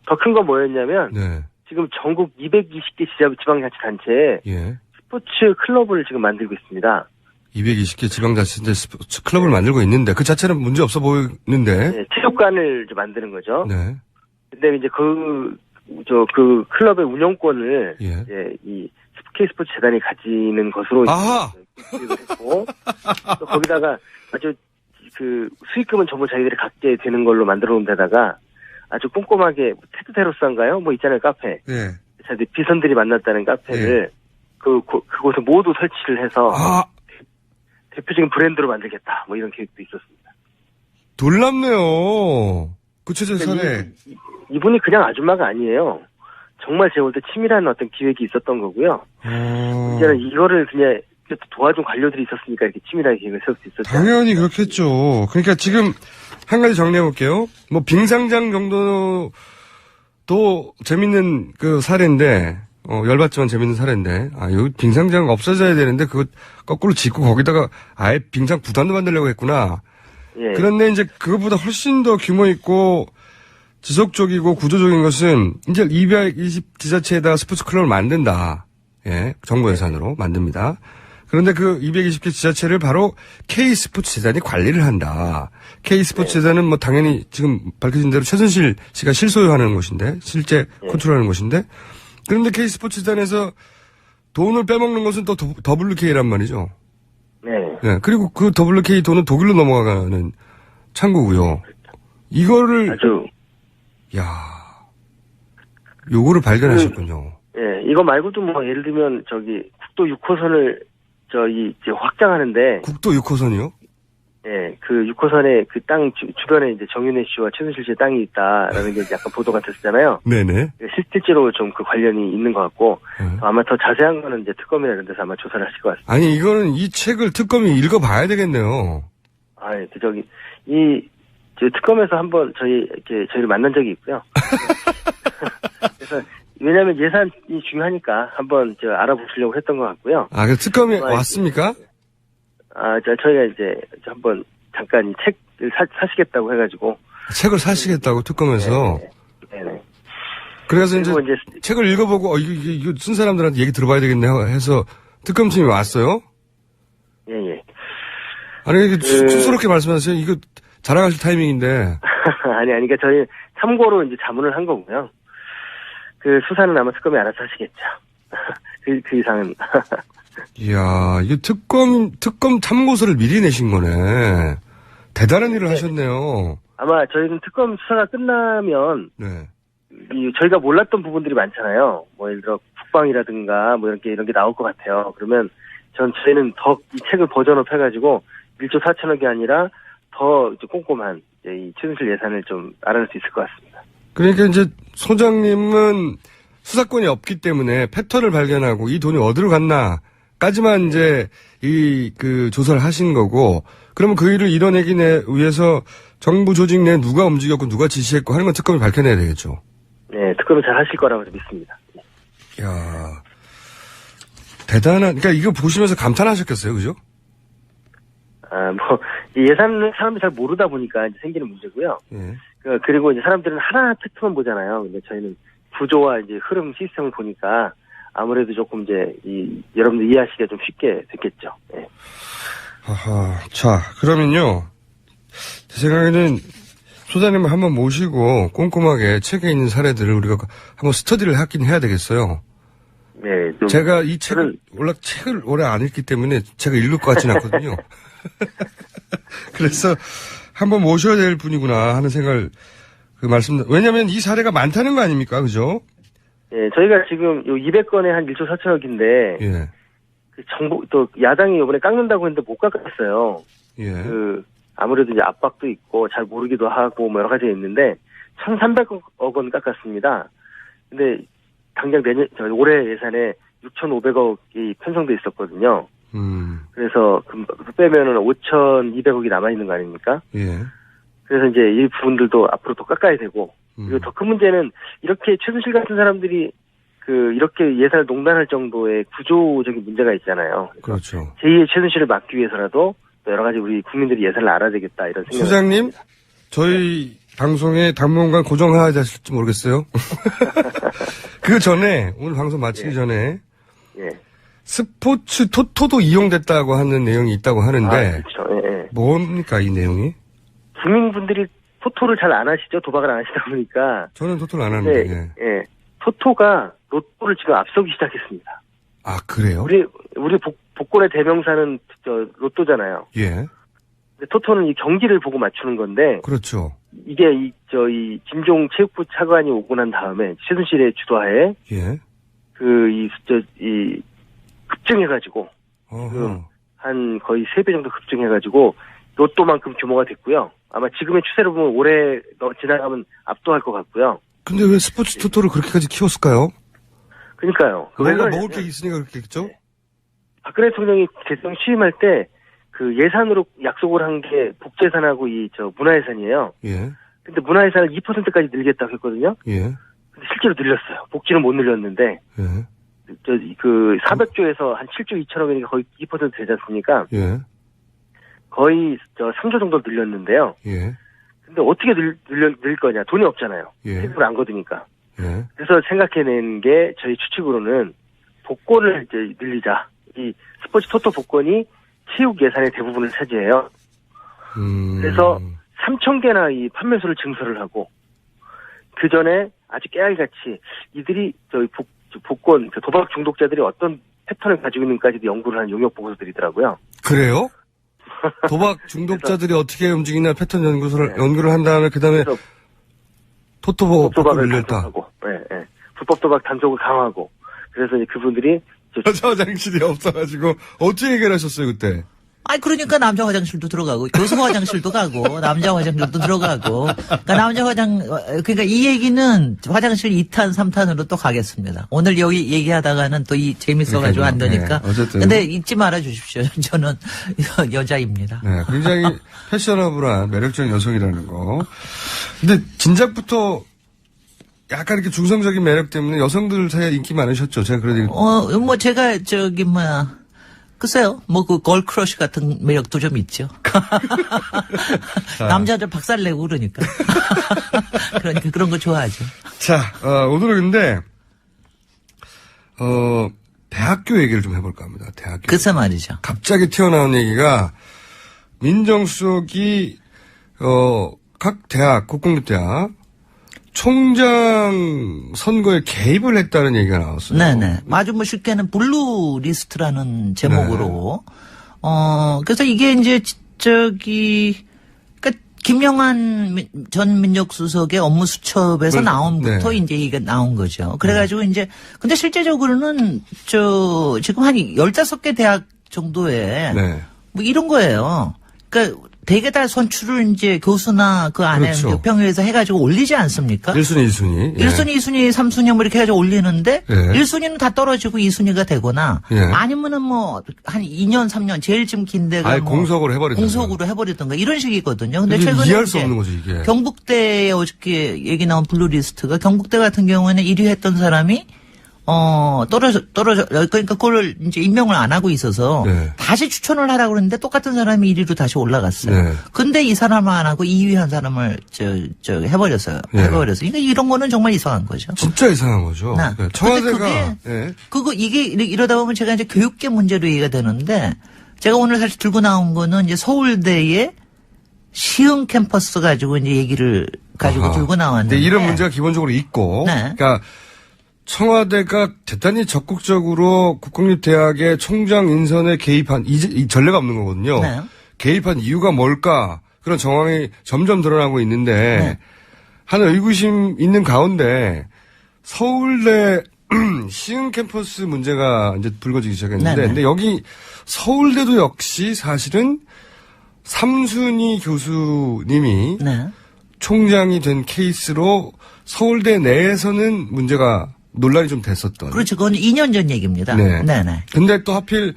더 큰 건 뭐였냐면 네. 지금 전국 220개 지방자치단체에 예. 스포츠 클럽을 지금 만들고 있습니다. 220개 지방자치제 스포츠 클럽을 만들고 있는데 그 자체는 문제 없어 보이는데. 네, 체육관을 이제 만드는 거죠. 네. 근데 이제 그 클럽의 운영권을 예. 이제 이 K스포츠 재단이 가지는 것으로 아하! 계획을 했고 또 거기다가 아주 그 수익금은 전부 자기들이 갖게 되는 걸로 만들어 놓은 데다가 아주 꼼꼼하게 테드 테로스인가요? 뭐 있잖아요, 카페. 네. 자기 비선들이 만났다는 카페를 그곳에 모두 설치를 해서 대표적인 브랜드로 만들겠다. 뭐 이런 계획도 있었습니다. 놀랍네요. 구체적 사례. 이분이 그냥 아줌마가 아니에요. 정말 제가 볼 때 치밀한 어떤 기획이 있었던 거고요. 이제는 이거를 그냥 도와준 관료들이 있었으니까 이렇게 치밀하게 계획을 세울 수 있었죠. 당연히 그렇겠죠. 그러니까 지금 한 가지 정리해 볼게요. 뭐 빙상장 정도도 재밌는 그 사례인데, 열받지만 재밌는 사례인데, 여기 빙상장 없어져야 되는데 그거 거꾸로 짓고 거기다가 아예 빙상 구단도 만들려고 했구나. 예. 그런데 이제 그것보다 훨씬 더 규모 있고 지속적이고 구조적인 것은 이제 220 지자체에다가 스포츠 클럽을 만든다. 예, 정부 예산으로 만듭니다. 그런데 그 220개 지자체를 바로 K스포츠 재단이 관리를 한다. K스포츠 재단은 뭐 당연히 지금 밝혀진 대로 최순실 씨가 실소유하는 곳인데, 실제 컨트롤하는 곳인데, 그런데 K스포츠 재단에서 돈을 빼먹는 것은 또 WK란 말이죠. 네. 예, 그리고 그 WK 돈은 독일로 넘어가는 창구고요. 이거를 아주 요거를 발견하셨군요. 예, 이거 말고도 뭐 예를 들면 국도 6호선을 이제 확장하는데 국도 6호선이요? 예, 그 6호선에 그 땅 주변에 이제 정윤회 씨와 최순실 씨의 땅이 있다라는 게 약간 보도가 됐었잖아요. 네네. 실질적으로 좀 그 관련이 있는 것 같고 아마 더 자세한 거는 이제 특검이나 이런 데서 아마 조사를 하실 것 같습니다. 아니 이거는 이 책을 특검이 읽어봐야 되겠네요. 특검에서 한번 저희를 만난 적이 있고요. 그래서 왜냐하면 예산이 중요하니까 한번 알아보시려고 했던 것 같고요. 그 특검이 왔습니까? 저희가 이제 한번 잠깐 이 책을 사시겠다고 해가지고. 책을 사시겠다고 특검에서? 네네. 그래서 이제 책을 읽어보고, 이거 쓴 사람들한테 얘기 들어봐야 되겠네 해서 특검팀이 왔어요? 예. 아니, 이게 쑥스럽게 말씀하세요. 이거 자랑하실 타이밍인데. 그러니까 저희 참고로 이제 자문을 한 거고요. 그 수사는 아마 특검이 알아서 하시겠죠. 그 이상은. 이야, 이게 특검 참고서를 미리 내신 거네. 대단한 일을 하셨네요. 아마 저희는 특검 수사가 끝나면, 저희가 몰랐던 부분들이 많잖아요. 뭐 예를 들어 국방이라든가 뭐 이런 게 나올 것 같아요. 그러면 저희는 더 이 책을 버전업 해가지고 1조 4천억이 아니라 더 이제 꼼꼼한 이 최순실 예산을 좀 알아낼 수 있을 것 같습니다. 그러니까 이제 소장님은 수사권이 없기 때문에 패턴을 발견하고 이 돈이 어디로 갔나까지만 이제 그 조사를 하신 거고, 그러면 그 일을 이뤄내기 위해서 정부 조직 내 누가 움직였고 누가 지시했고 하는 건 특검이 밝혀내야 되겠죠. 네, 특검은 잘 하실 거라고 믿습니다. 이야, 그러니까 이거 보시면서 감탄하셨겠어요, 그죠? 예산은 사람들이 잘 모르다 보니까 이제 생기는 문제고요. 예. 그리고 이제 사람들은 하나 팩트만 보잖아요. 근데 저희는 구조와 이제 흐름 시스템을 보니까 아무래도 조금 이제 여러분들 이해하시기가 좀 쉽게 됐겠죠. 예. 자, 그러면요. 제 생각에는 소장님을 한번 모시고 꼼꼼하게 책에 있는 사례들을 우리가 한번 스터디를 하긴 해야 되겠어요. 네. 제가 이 책을 오래 안 읽기 때문에 제가 읽을 것 같지는 않거든요. 그래서 한번 모셔야 될 분이구나 하는 생각을 왜냐면 이 사례가 많다는 거 아닙니까? 그죠? 예, 저희가 지금 요 200건에 한 1조 4천억인데. 예. 또 야당이 이번에 깎는다고 했는데 못 깎았어요. 예. 아무래도 이제 압박도 있고 잘 모르기도 하고 뭐 여러 가지가 있는데 1,300억 원 깎았습니다. 근데 당장 올해 예산에 6,500억이 편성돼 있었거든요. 그래서 빼면은 5,200억이 남아 있는 거 아닙니까? 예. 그래서 이제 이 부분들도 앞으로 또 깎아야 되고, 그리고 더 큰 문제는 이렇게 최순실 같은 사람들이 이렇게 예산을 농단할 정도의 구조적인 문제가 있잖아요. 그렇죠. 제2의 최순실을 막기 위해서라도 또 여러 가지 우리 국민들이 예산을 알아야 되겠다 이런 생각이. 소장님, 저희 방송에 당분간 고정해야 되실지 모르겠어요. 그 전에 오늘 방송 마치기 전에 스포츠 토토도 이용됐다고 하는 내용이 있다고 하는데 그렇죠. 예, 예. 뭡니까 이 내용이? 국민분들이 토토를 잘 안 하시죠. 도박을 안 하시다 보니까. 저는 토토를 안 하는데. 네, 예. 토토가 로또를 지금 앞서기 시작했습니다. 아 그래요? 우리 복권의 대명사는 로또잖아요. 예. 근데 토토는 이 경기를 보고 맞추는 건데 그렇죠. 이게 이 김종 체육부 차관이 오고 난 다음에 최순실의 주도하에 예. 이 급증해가지고 어허. 한 거의 3배 정도 급증해가지고 로또만큼 규모가 됐고요. 아마 지금의 추세로 보면 올해 지나가면 압도할 것 같고요. 근데 왜 스포츠 토토를 그렇게까지 키웠을까요? 그러니까요. 뭔가 먹을 게 있으니까 그렇겠죠? 박근혜 대통령이 대통령 취임할 때 그 예산으로 약속을 한 게 복제산하고 문화예산이에요. 예. 근데 문화예산을 2%까지 늘리겠다고 했거든요. 예. 근데 실제로 늘렸어요. 복지는 못 늘렸는데. 예. 400조에서 한 7조 2천억이니까 거의 2% 되지 않습니까? 예. 거의 3조 정도 늘렸는데요. 예. 근데 어떻게 늘 거냐? 돈이 없잖아요. 예. 세금을 안 거두니까. 예. 그래서 생각해낸 게 저희 추측으로는 복권을 이제 늘리자. 이 스포츠 토토 복권이 체육 예산의 대부분을 차지해요. 그래서 3,000개나 이 판매소를 증설을 하고 그 전에 아주 깨알같이 이들이 복권 도박 중독자들이 어떤 패턴을 가지고 있는지까지도 연구를 한 용역 보고서들이더라고요. 그래요? 도박 중독자들이 어떻게 움직이나 패턴 연구를 한 다음에 그다음에 토토복을 늘렸다. 네. 불법 도박 단속을 강화하고 그래서 이제 그분들이 여자 화장실이 없어가지고 어떻게 해결하셨어요 그때? 아니 그러니까 남자 화장실도 들어가고 여성 화장실도 가고 남자 화장실도 들어가고 그러니까 이 얘기는 화장실 2탄 3탄으로 또 가겠습니다. 오늘 여기 얘기하다가는 또 재밌어가지고 안 되니까. 네, 어쨌든. 근데 잊지 말아 주십시오. 저는 여자입니다. 네, 굉장히 패셔너블한 매력적인 여성이라는 거. 근데 진작부터 약간 이렇게 중성적인 매력 때문에 여성들 사이에 인기 많으셨죠. 제가 그래도 제가 글쎄요, 걸크러쉬 같은 매력도 좀 있죠. 남자들 박살내고 그러니까. 그러니까 그런 거 좋아하죠. 자, 오늘은 근데, 대학교 얘기를 좀 해볼까 합니다. 대학교. 글쎄 말이죠. 갑자기 튀어나온 얘기가, 민정수석이, 각 대학, 국공립대학, 총장 선거에 개입을 했다는 얘기가 나왔어요. 네네. 아주 쉽게는 블루 리스트라는 제목으로. 네. 그래서 이게 이제 그러니까 김영한 전 민정수석의 업무 수첩에서 나온부터 이제 이게 나온 거죠. 그래가지고 이제 근데 실제적으로는 지금 한 15개 대학 정도에 이런 거예요. 그러니까 대개 다 선출을 이제 교수나 그 안에 평의에서 해가지고 올리지 않습니까? 1순위, 2순위. 1순위, 2순위, 3순위 이렇게 해가지고 올리는데 1순위는 다 떨어지고 2순위가 되거나 아니면은 한 2년, 3년 제일 좀 긴 데가 공석으로 해버리던가 이런 식이거든요. 근데 최근에 이해할 수 없는 거죠, 이게. 경북대에 어저께 얘기 나온 블루리스트가 경북대 같은 경우에는 1위 했던 사람이 떨어져. 그러니까 그걸 이제 임명을 안 하고 있어서 다시 추천을 하라고 그러는데 똑같은 사람이 1위로 다시 올라갔어요. 근데 이 사람을 안 하고 2위 한 사람을 해버렸어요. 그러니까 이런 거는 정말 이상한 거죠. 진짜 이상한 거죠. 청와대가. 이게 이러다 보면 제가 이제 교육계 문제로 얘기가 되는데 제가 오늘 사실 들고 나온 거는 이제 서울대의 시흥 캠퍼스 가지고 이제 얘기를 가지고 들고 나왔는데. 이런 문제가 기본적으로 있고. 그러니까 청와대가 대단히 적극적으로 국공립대학의 총장 인선에 개입한 이 전례가 없는 거거든요. 개입한 이유가 뭘까? 그런 정황이 점점 드러나고 있는데 한 의구심 있는 가운데 서울대 시흥 캠퍼스 문제가 이제 불거지기 시작했는데 근데 여기 서울대도 역시 사실은 3순위 교수님이 총장이 된 케이스로 서울대 내에서는 문제가 논란이 좀 됐었던. 그렇죠. 그건 2년 전 얘기입니다. 네네. 근데 또 하필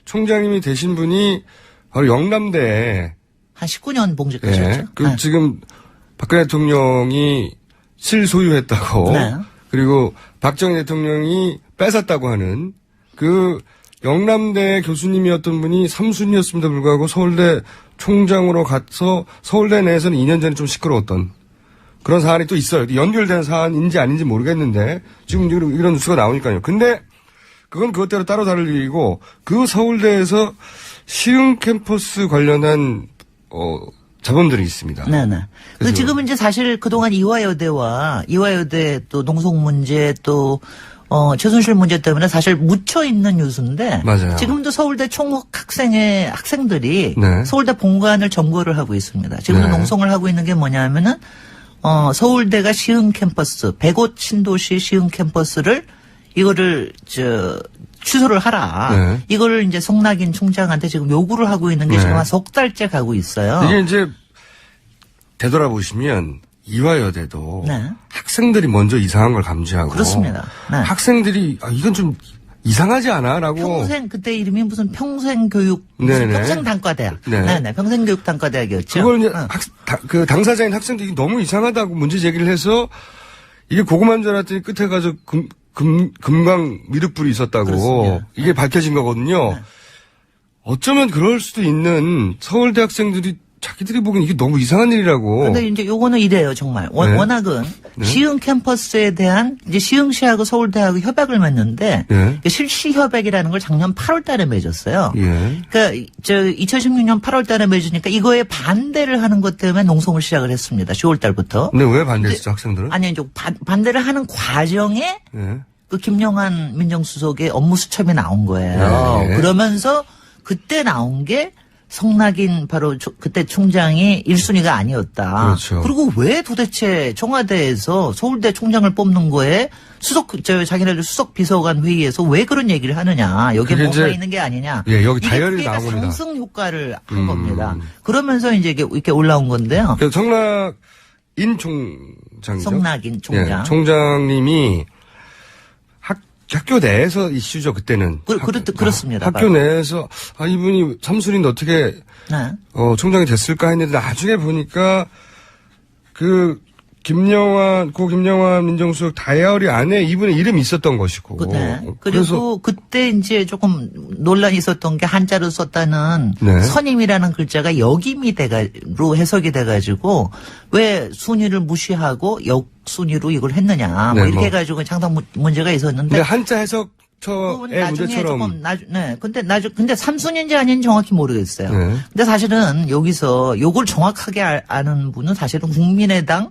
총장님이 되신 분이 바로 영남대에 한 19년 봉직하셨죠. 지금 박근혜 대통령이 실소유했다고 그리고 박정희 대통령이 뺏었다고 하는 그 영남대 교수님이었던 분이 3순위였음에도 불구하고 서울대 총장으로 가서 서울대 내에서는 2년 전에 좀 시끄러웠던 그런 사안이 또 있어요. 연결된 사안인지 아닌지 모르겠는데 지금 이런 뉴스가 나오니까요. 근데 그건 그것대로 따로 다룰 일이고 그 서울대에서 시흥 캠퍼스 관련한 자본들이 있습니다. 네네. 그 지금은 이제 사실 그동안 이화여대 또 농속 문제 또 최순실 문제 때문에 사실 묻혀 있는 뉴스인데 맞아요. 지금도 서울대 총학생의 학생들이 네. 서울대 본관을 점거를 하고 있습니다. 지금 네. 농성을 하고 있는 게 뭐냐면은 서울대가 시흥 캠퍼스 105 신도시 시흥 캠퍼스를 이거를 취소를 하라. 네. 이거를 이제 송낙인 총장한테 지금 요구를 하고 있는 게 네. 지금 한 석 달째 가고 있어요. 이게 이제 되돌아보시면 이화여대도 네. 학생들이 먼저 이상한 걸 감지하고 그렇습니다. 네. 학생들이 이건 좀 이상하지 않아라고 평생 그때 이름이 무슨 평생교육 무슨 네네. 평생단과대학. 네. 네네. 평생교육단과대학이었죠. 그걸 이제 그 당사자인 학생들이 너무 이상하다고 문제 제기를 해서 이게 고구마인 줄 알았더니 끝에 가서 금강 미륵불이 있었다고 그렇습니다. 이게 밝혀진 거거든요. 네. 어쩌면 그럴 수도 있는 서울대 학생들이 자기들이 보기엔 이게 너무 이상한 일이라고. 근데 이제 요거는 이래요, 정말. 네. 워낙은 네. 시흥 캠퍼스에 대한 이제 시흥시하고 서울대하고 협약을 맺는데 네. 실시 협약이라는 걸 작년 8월 달에 맺었어요. 예. 그러니까 2016년 8월 달에 맺으니까 이거에 반대를 하는 것 때문에 농성을 시작을 했습니다. 10월 달부터. 근데 왜 반대했죠, 학생들은? 아니, 이제 반대를 하는 과정에 예. 그 김영환 민정수석의 업무 수첩이 나온 거예요. 네. 그러면서 그때 나온 게 성낙인 바로 그때 총장이 1순위가 아니었다. 그렇죠. 그리고 왜 도대체 청와대에서 서울대 총장을 뽑는 거에 자기네들 수석 비서관 회의에서 왜 그런 얘기를 하느냐. 여기에 그게 뭔가 이제 있는 게 아니냐. 예, 여기 이게 다이어리 그게 나온 겁니다. 상승 효과를 한 겁니다. 그러면서 이제 이렇게 올라온 건데요. 그 성낙인 총장이죠. 성낙인 총장. 예, 총장님이 학교 내에서 이슈죠, 그때는. 그렇습니다. 학교 내에서, 이분이 삼순인데 어떻게, 네. 총장이 됐을까 했는데 나중에 보니까 고 김영환 민정수석 다이어리 안에 이분의 이름이 있었던 것이고. 네. 그래서, 그리고 그때 이제 조금 논란이 있었던 게 한자로 썼다는 네. 선임이라는 글자가 역임로 해석이 돼가지고 왜 순위를 무시하고 역순위로 이걸 했느냐. 네, 이렇게 해가지고 상당 문제가 있었는데. 근데 한자 해석처의 나중에 문제처럼. 근데 삼순인지 아닌지 정확히 모르겠어요. 네. 근데 사실은 여기서 요걸 정확하게 아는 분은 사실은 국민의당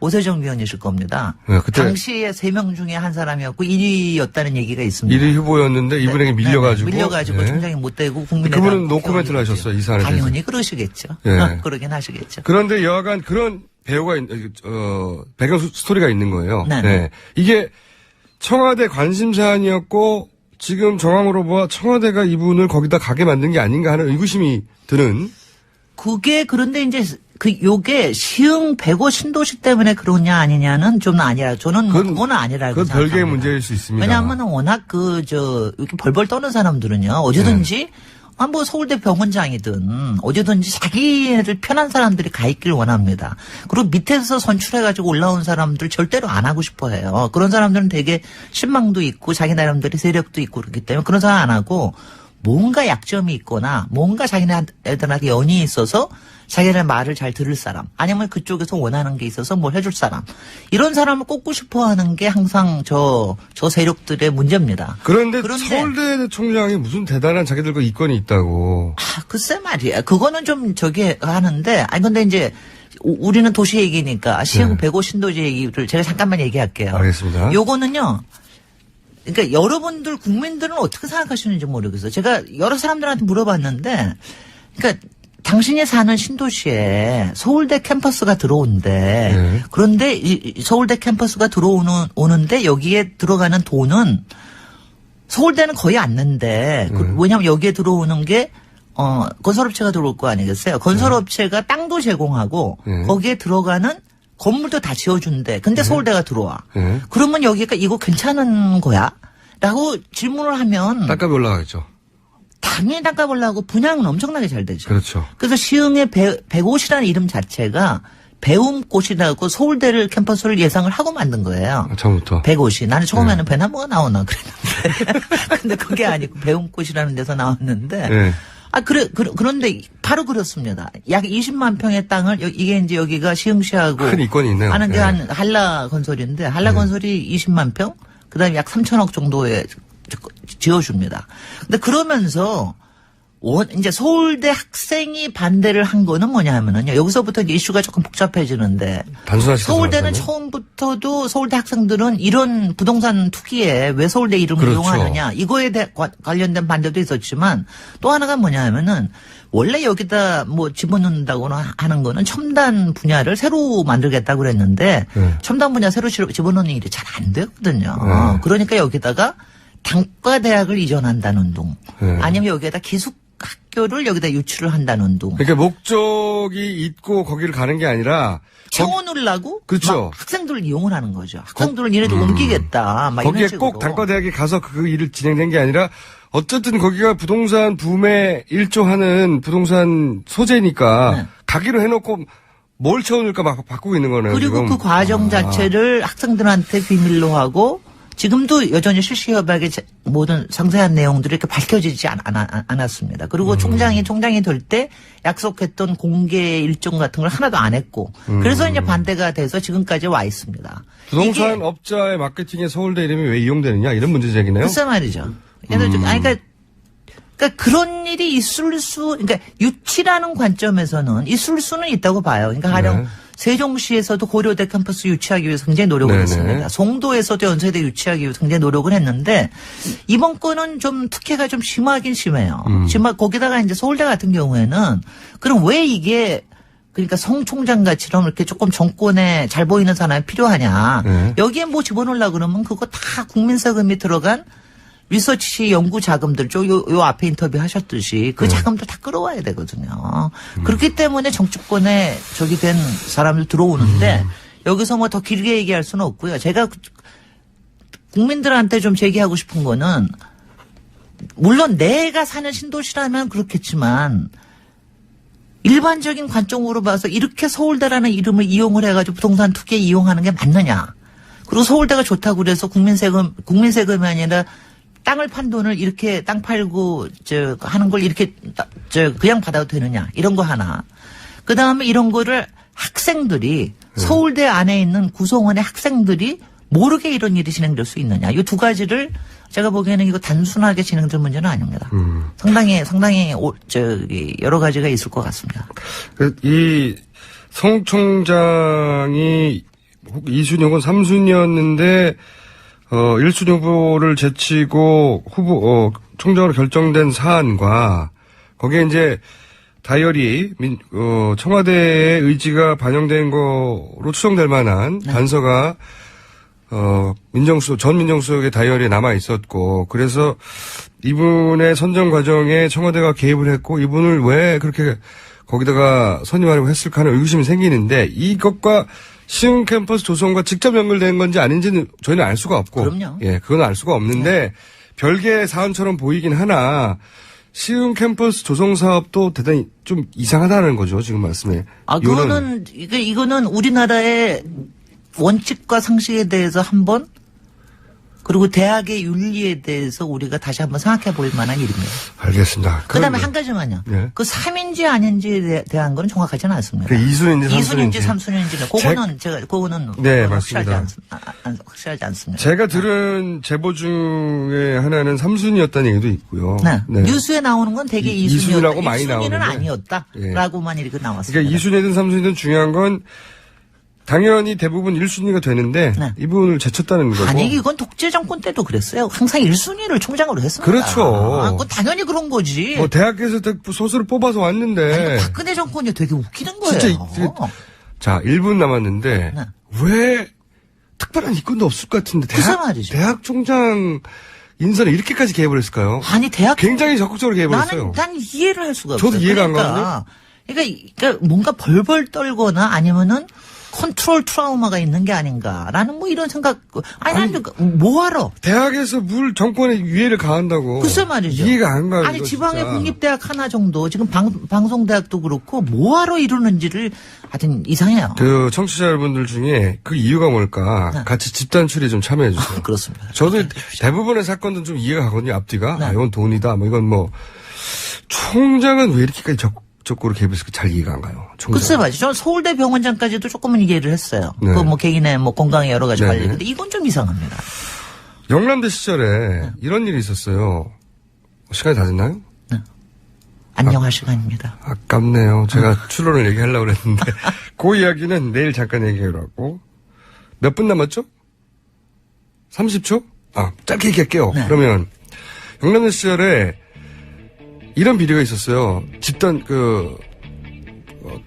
오세정 위원이실 겁니다. 네, 그때 당시에 3명 중에 한 사람이었고 1위였다는 얘기가 있습니다. 1위 후보였는데 이분에게 밀려가지고. 밀려가지고 네. 총장이 못 되고 국민의당. 그분은 노코멘트를 하셨어요, 이 사안에 대해서. 당연히 그러시겠죠. 네. 그러긴 하시겠죠. 그런데 여하간 그런 배경 스토리가 있는 거예요. 네. 이게 청와대 관심 사안이었고 지금 정황으로 봐 청와대가 이분을 거기다 가게 만든 게 아닌가 하는 의구심이 드는. 그게 그런데 이제 요게 시흥 105 신도시 때문에 그러냐 아니냐는 좀 아니라 저는 그거는 아니라고 그건 생각합니다. 별개의 문제일 수 있습니다. 왜냐하면 워낙 이렇게 벌벌 떠는 사람들은요 어디든지 뭐 서울대 병원장이든 어디든지 자기를 편한 사람들이 가 있길 원합니다. 그리고 밑에서 선출해가지고 올라온 사람들 절대로 안 하고 싶어 해요. 그런 사람들은 되게 신망도 있고 자기 나름대로 세력도 있고 그렇기 때문에 그런 사람 안 하고 뭔가 약점이 있거나 뭔가 자기네들한테 연이 있어서 자기네 말을 잘 들을 사람 아니면 그쪽에서 원하는 게 있어서 뭘 해줄 사람 이런 사람을 꼽고 싶어하는 게 항상 저 세력들의 문제입니다. 그런데 서울대 총장이 무슨 대단한 자기들과 이권이 있다고. 글쎄 말이야. 그거는 좀 하는데 근데 이제 우리는 도시 얘기니까 시흥 105 신도시 얘기를 제가 잠깐만 얘기할게요. 알겠습니다. 요거는요. 그러니까 여러분들 국민들은 어떻게 생각하시는지 모르겠어요. 제가 여러 사람들한테 물어봤는데 그러니까 당신이 사는 신도시에 서울대 캠퍼스가 들어온대. 그런데 이 서울대 캠퍼스가 오는데 여기에 들어가는 돈은 서울대는 거의 안 낸대. 왜냐하면 여기에 들어오는 게 건설업체가 들어올 거 아니겠어요. 건설업체가 땅도 제공하고 거기에 들어가는 건물도 다 지어준대. 근데 서울대가 들어와. 그러면 여기가 이거 괜찮은 거야? 라고 질문을 하면. 땅값이 올라가겠죠. 당연히 땅값 올라가고 분양은 엄청나게 잘 되죠. 그렇죠. 그래서 시흥의 105이라는 이름 자체가 배움꽃이라고 서울대를 캠퍼스를 예상을 하고 만든 거예요. 처음부터. 105이. 나는 처음에는 배나무가 나오나 그랬는데. 근데 그게 아니고 배움꽃이라는 데서 나왔는데. 그런데 바로 그렇습니다. 약 20만 평의 땅을 이게 이제 여기가 시흥시하고 큰 이권이 있네요. 하는 게 한 한라건설인데 한라건설이 20만 평, 그다음에 약 3천억 정도의 지어줍니다. 근데 그러면서 이제 서울대 학생이 반대를 한 거는 뭐냐 하면은요. 여기서부터 이제 이슈가 조금 복잡해지는데. 단순하시죠. 서울대는 처음부터도 서울대 학생들은 이런 부동산 투기에 왜 서울대 이름을 그렇죠. 이용하느냐. 이거에 관련된 반대도 있었지만 또 하나가 뭐냐 하면은 원래 여기다 뭐 집어넣는다거나 하는 거는 첨단 분야를 새로 만들겠다고 그랬는데 첨단 분야 새로 집어넣는 일이 잘 안 되거든요. 그러니까 여기다가 단과대학을 이전한다는 운동. 아니면 여기에다 기숙학교를 여기다 유치를 한다는 운동. 그러니까 목적이 있고 거기를 가는 게 아니라 채워놓으려고 그렇죠. 막 학생들을 이용을 하는 거죠. 학생들을 얘네들 옮기겠다. 막 거기에 이런 식으로. 꼭 단과대학에 가서 그 일을 진행된 게 아니라 어쨌든 거기가 부동산 붐에 일조하는 부동산 소재니까 가기로 해놓고 뭘 채워놓을까 막 바꾸고 있는 거네요. 그리고 지금. 그 과정 자체를 학생들한테 비밀로 하고 지금도 여전히 실시협약의 모든 상세한 내용들이 이렇게 밝혀지지 않았습니다. 그리고 총장이 될 때 약속했던 공개 일정 같은 걸 하나도 안 했고 그래서 이제 반대가 돼서 지금까지 와 있습니다. 부동산 업자의 마케팅에 서울대 이름이 왜 이용되느냐 이런 문제 제기네요. 글쎄 말이죠. 그러니까 그런 일이 있을 그러니까 유치라는 관점에서는 있을 수는 있다고 봐요. 그러니까 가령 세종시에서도 고려대 캠퍼스 유치하기 위해서 굉장히 노력을 했습니다. 송도에서도 연세대 유치하기 위해서 굉장히 노력을 했는데 이번 건은 좀 특혜가 좀 심하긴 심해요. 거기다가 이제 서울대 같은 경우에는 그럼 왜 이게 그러니까 성 총장 같이럼 이렇게 조금 정권에 잘 보이는 사람이 필요하냐. 여기에 뭐 집어넣으려고 그러면 그거 다 국민 세금이 들어간 리서치 연구 자금들, 요 앞에 인터뷰 하셨듯이 그 자금들 다 끌어와야 되거든요. 그렇기 때문에 정치권에 저기 된 사람들 들어오는데 여기서 뭐 더 길게 얘기할 수는 없고요. 제가 국민들한테 좀 제기하고 싶은 거는 물론 내가 사는 신도시라면 그렇겠지만 일반적인 관점으로 봐서 이렇게 서울대라는 이름을 이용을 해가지고 부동산 투기에 이용하는 게 맞느냐. 그리고 서울대가 좋다고 그래서 국민 세금이 아니라 땅을 판 돈을 이렇게 땅 팔고 하는 걸 이렇게 그냥 받아도 되느냐 이런 거 하나. 그 다음에 이런 거를 학생들이 서울대 안에 있는 구성원의 학생들이 모르게 이런 일이 진행될 수 있느냐. 이 두 가지를 제가 보기에는 이거 단순하게 진행될 문제는 아닙니다. 상당히 여러 가지가 있을 것 같습니다. 이 성 총장이 이순위 혹은 3순위였는데 1순위 후보를 제치고 총장으로 결정된 사안과 거기에 이제 다이어리 청와대의 의지가 반영된 거로 추정될 만한 단서가 전 민정수석의 다이어리에 남아 있었고 그래서 이분의 선정 과정에 청와대가 개입을 했고 이분을 왜 그렇게 거기다가 선임하려고 했을까 하는 의구심이 생기는데 이것과 시흥 캠퍼스 조성과 직접 연결된 건지 아닌지는 저희는 알 수가 없고. 그럼요. 예, 그건 알 수가 없는데 별개의 사안처럼 보이긴 하나 시흥 캠퍼스 조성 사업도 대단히 좀 이상하다는 거죠, 지금 말씀에. 이거는 우리나라의 원칙과 상식에 대해서 한번 그리고 대학의 윤리에 대해서 우리가 다시 한번 생각해 볼 만한 일입니다. 알겠습니다. 그다음에 한 가지만요. 네. 그 3인지 아닌지에 대한 건 정확하지는 않습니다. 그 2순인지 3순인지 그거는 네, 맞습니다. 확실하지 않습니다. 제가 들은 제보 중에 하나는 3순위였다는 얘기도 있고요. 네. 뉴스에 나오는 건 되게 2순위라고 많이 1순위는 나오는데. 아니었다라고만 이렇게 나왔습니다. 그러니까 2순위든 3순위든 중요한 건 당연히 대부분 1순위가 되는데 이분을 제쳤다는 거고. 아니 이건 독재 정권 때도 그랬어요. 항상 1순위를 총장으로 했습니다. 그렇죠. 그건 당연히 그런 거지. 뭐 대학에서 소수를 뽑아서 왔는데. 아니, 박근혜 정권이 되게 웃기는 거예요. 진짜 자 1분 남았는데 왜 특별한 이권도 없을 것 같은데 대학 총장 인선에 이렇게까지 개입을 했을까요? 아니 굉장히 적극적으로 개입을 했어요. 난 이해를 할 수가 없어요. 저도 이해가 안 가거든요. 그러니까 뭔가 벌벌 떨거나 아니면은 컨트롤 트라우마가 있는 게 아닌가라는 뭐 이런 생각. 아니 뭐하러? 대학에서 물 정권에 위해를 가한다고. 글쎄 말이죠. 이해가 안 가요. 아니 지방의 국립대학 하나 정도 지금 방송대학도 그렇고 뭐하러 이러는지를 하여튼 이상해요. 그 청취자 여러분들 중에 그 이유가 뭘까 같이 집단 추리에 좀 참여해 주세요. 그렇습니다. 저도 대부분의 사건은 좀 이해가 가거든요. 앞뒤가. 이건 돈이다. 뭐 이건 뭐 총장은 왜 이렇게까지 적극적으로 개입했을까 잘 이해가 안 가요. 글쎄 말이죠. 저는 서울대 병원장까지도 조금은 이해를 했어요. 그 뭐 개인의 뭐 건강에 여러 가지 관련. 근데 이건 좀 이상합니다. 영남대 시절에 이런 일이 있었어요. 시간이 다 됐나요? 안녕할 시간입니다. 아깝네요. 제가 추론을 얘기하려고 그랬는데 그 이야기는 내일 잠깐 얘기하라고. 몇 분 남았죠? 30초? 짧게 얘기할게요. 네. 그러면 영남대 시절에 이런 비리가 있었어요. 집단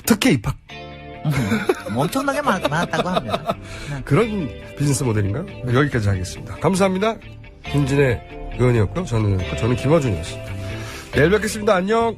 특혜 입학. 엄청나게 많았다고 합니다. 그런 비즈니스 모델인가요? 여기까지 하겠습니다. 감사합니다. 김진애 의원이었고요. 저는 김어준이었습니다. 내일 뵙겠습니다. 안녕.